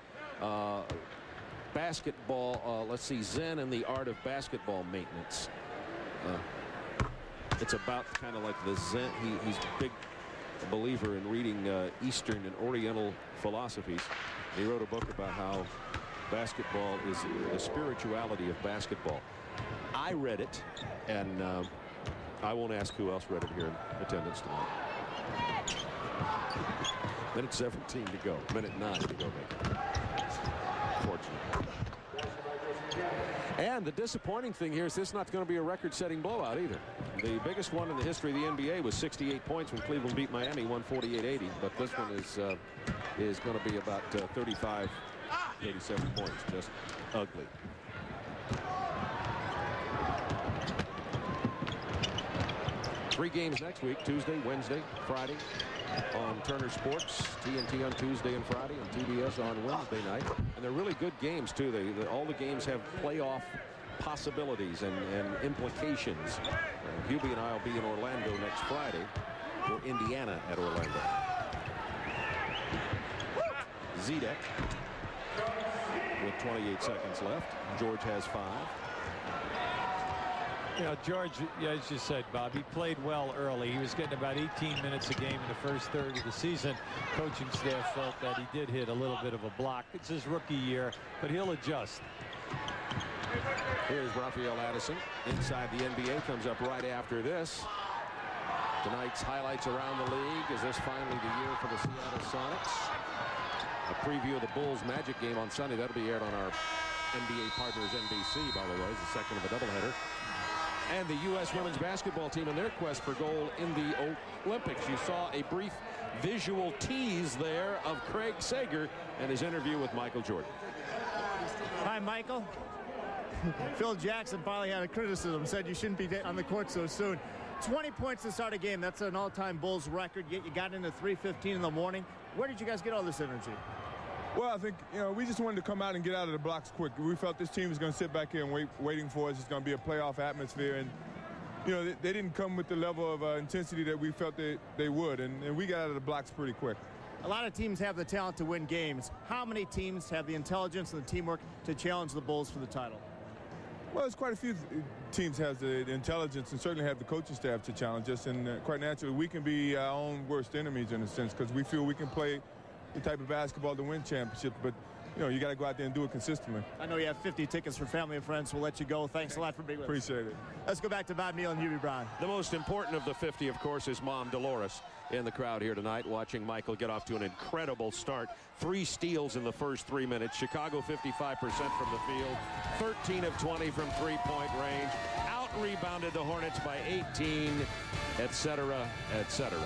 Basketball, let's see, Zen and the Art of Basketball Maintenance. It's about kind of like the Zen. He's a big believer in reading Eastern and Oriental philosophies. He wrote a book about how basketball is the spirituality of basketball. I read it, and I won't ask who else read it here in attendance tonight. Minute 17 to go. Minute 9 to go. Fortunately. And the disappointing thing here is this is not going to be a record-setting blowout either. The biggest one in the history of the NBA was 68 points when Cleveland beat Miami 148-80. But this one is going to be about 35, 37 points. Just ugly. Three games next week: Tuesday, Wednesday, Friday on Turner Sports, TNT on Tuesday and Friday, and TBS on Wednesday night. And they're really good games too. All the games have playoff possibilities and implications. Hubie and I will be in Orlando next Friday, or Indiana at Orlando. Zedek with 28 seconds left. George has 5. You know, George, as you said, Bob, he played well early. He was getting about 18 minutes a game in the first third of the season. Coaching staff felt that he did hit a little bit of a block. It's his rookie year, but he'll adjust. Here's Raphael Addison inside the NBA. Comes up right after this. Tonight's highlights around the league. Is this finally the year for the Seattle Sonics? A preview of the Bulls Magic game on Sunday. That'll be aired on our NBA partners NBC, by the way. It's the second of a doubleheader. And the U.S. women's basketball team in their quest for gold in the Olympics. You saw a brief visual tease there of Craig Sager and his interview with Michael Jordan. Hi, Michael. Phil Jackson finally had a criticism, said you shouldn't be on the court so soon. 20 points to start a game. That's an all-time Bulls record, yet you got into 3:15 in the morning. Where did you guys get all this energy? Well, I think, we just wanted to come out and get out of the blocks quick. We felt this team was going to sit back here and waiting for us. It's going to be a playoff atmosphere, and you know, they didn't come with the level of intensity that we felt that they would, and we got out of the blocks pretty quick. A lot of teams have the talent to win games. How many teams have the intelligence and the teamwork to challenge the Bulls for the title? Well, there's quite a few teams have the intelligence and certainly have the coaching staff to challenge us, and quite naturally, we can be our own worst enemies in a sense because we feel we can play the type of basketball to win championships, but you know, you got to go out there and do it consistently. I know you have 50 tickets for family and friends. We'll let you go. Thanks a lot for being with us. Appreciate it. Let's go back to Bob Neal and Hubie Brown. The most important of the 50, of course, is Mom Dolores in the crowd here tonight, watching Michael get off to an incredible start. 3 steals in the first 3 minutes. Chicago 55% from the field, 13 of 20 from three-point range. Out-rebounded the Hornets by 18, etc., etc.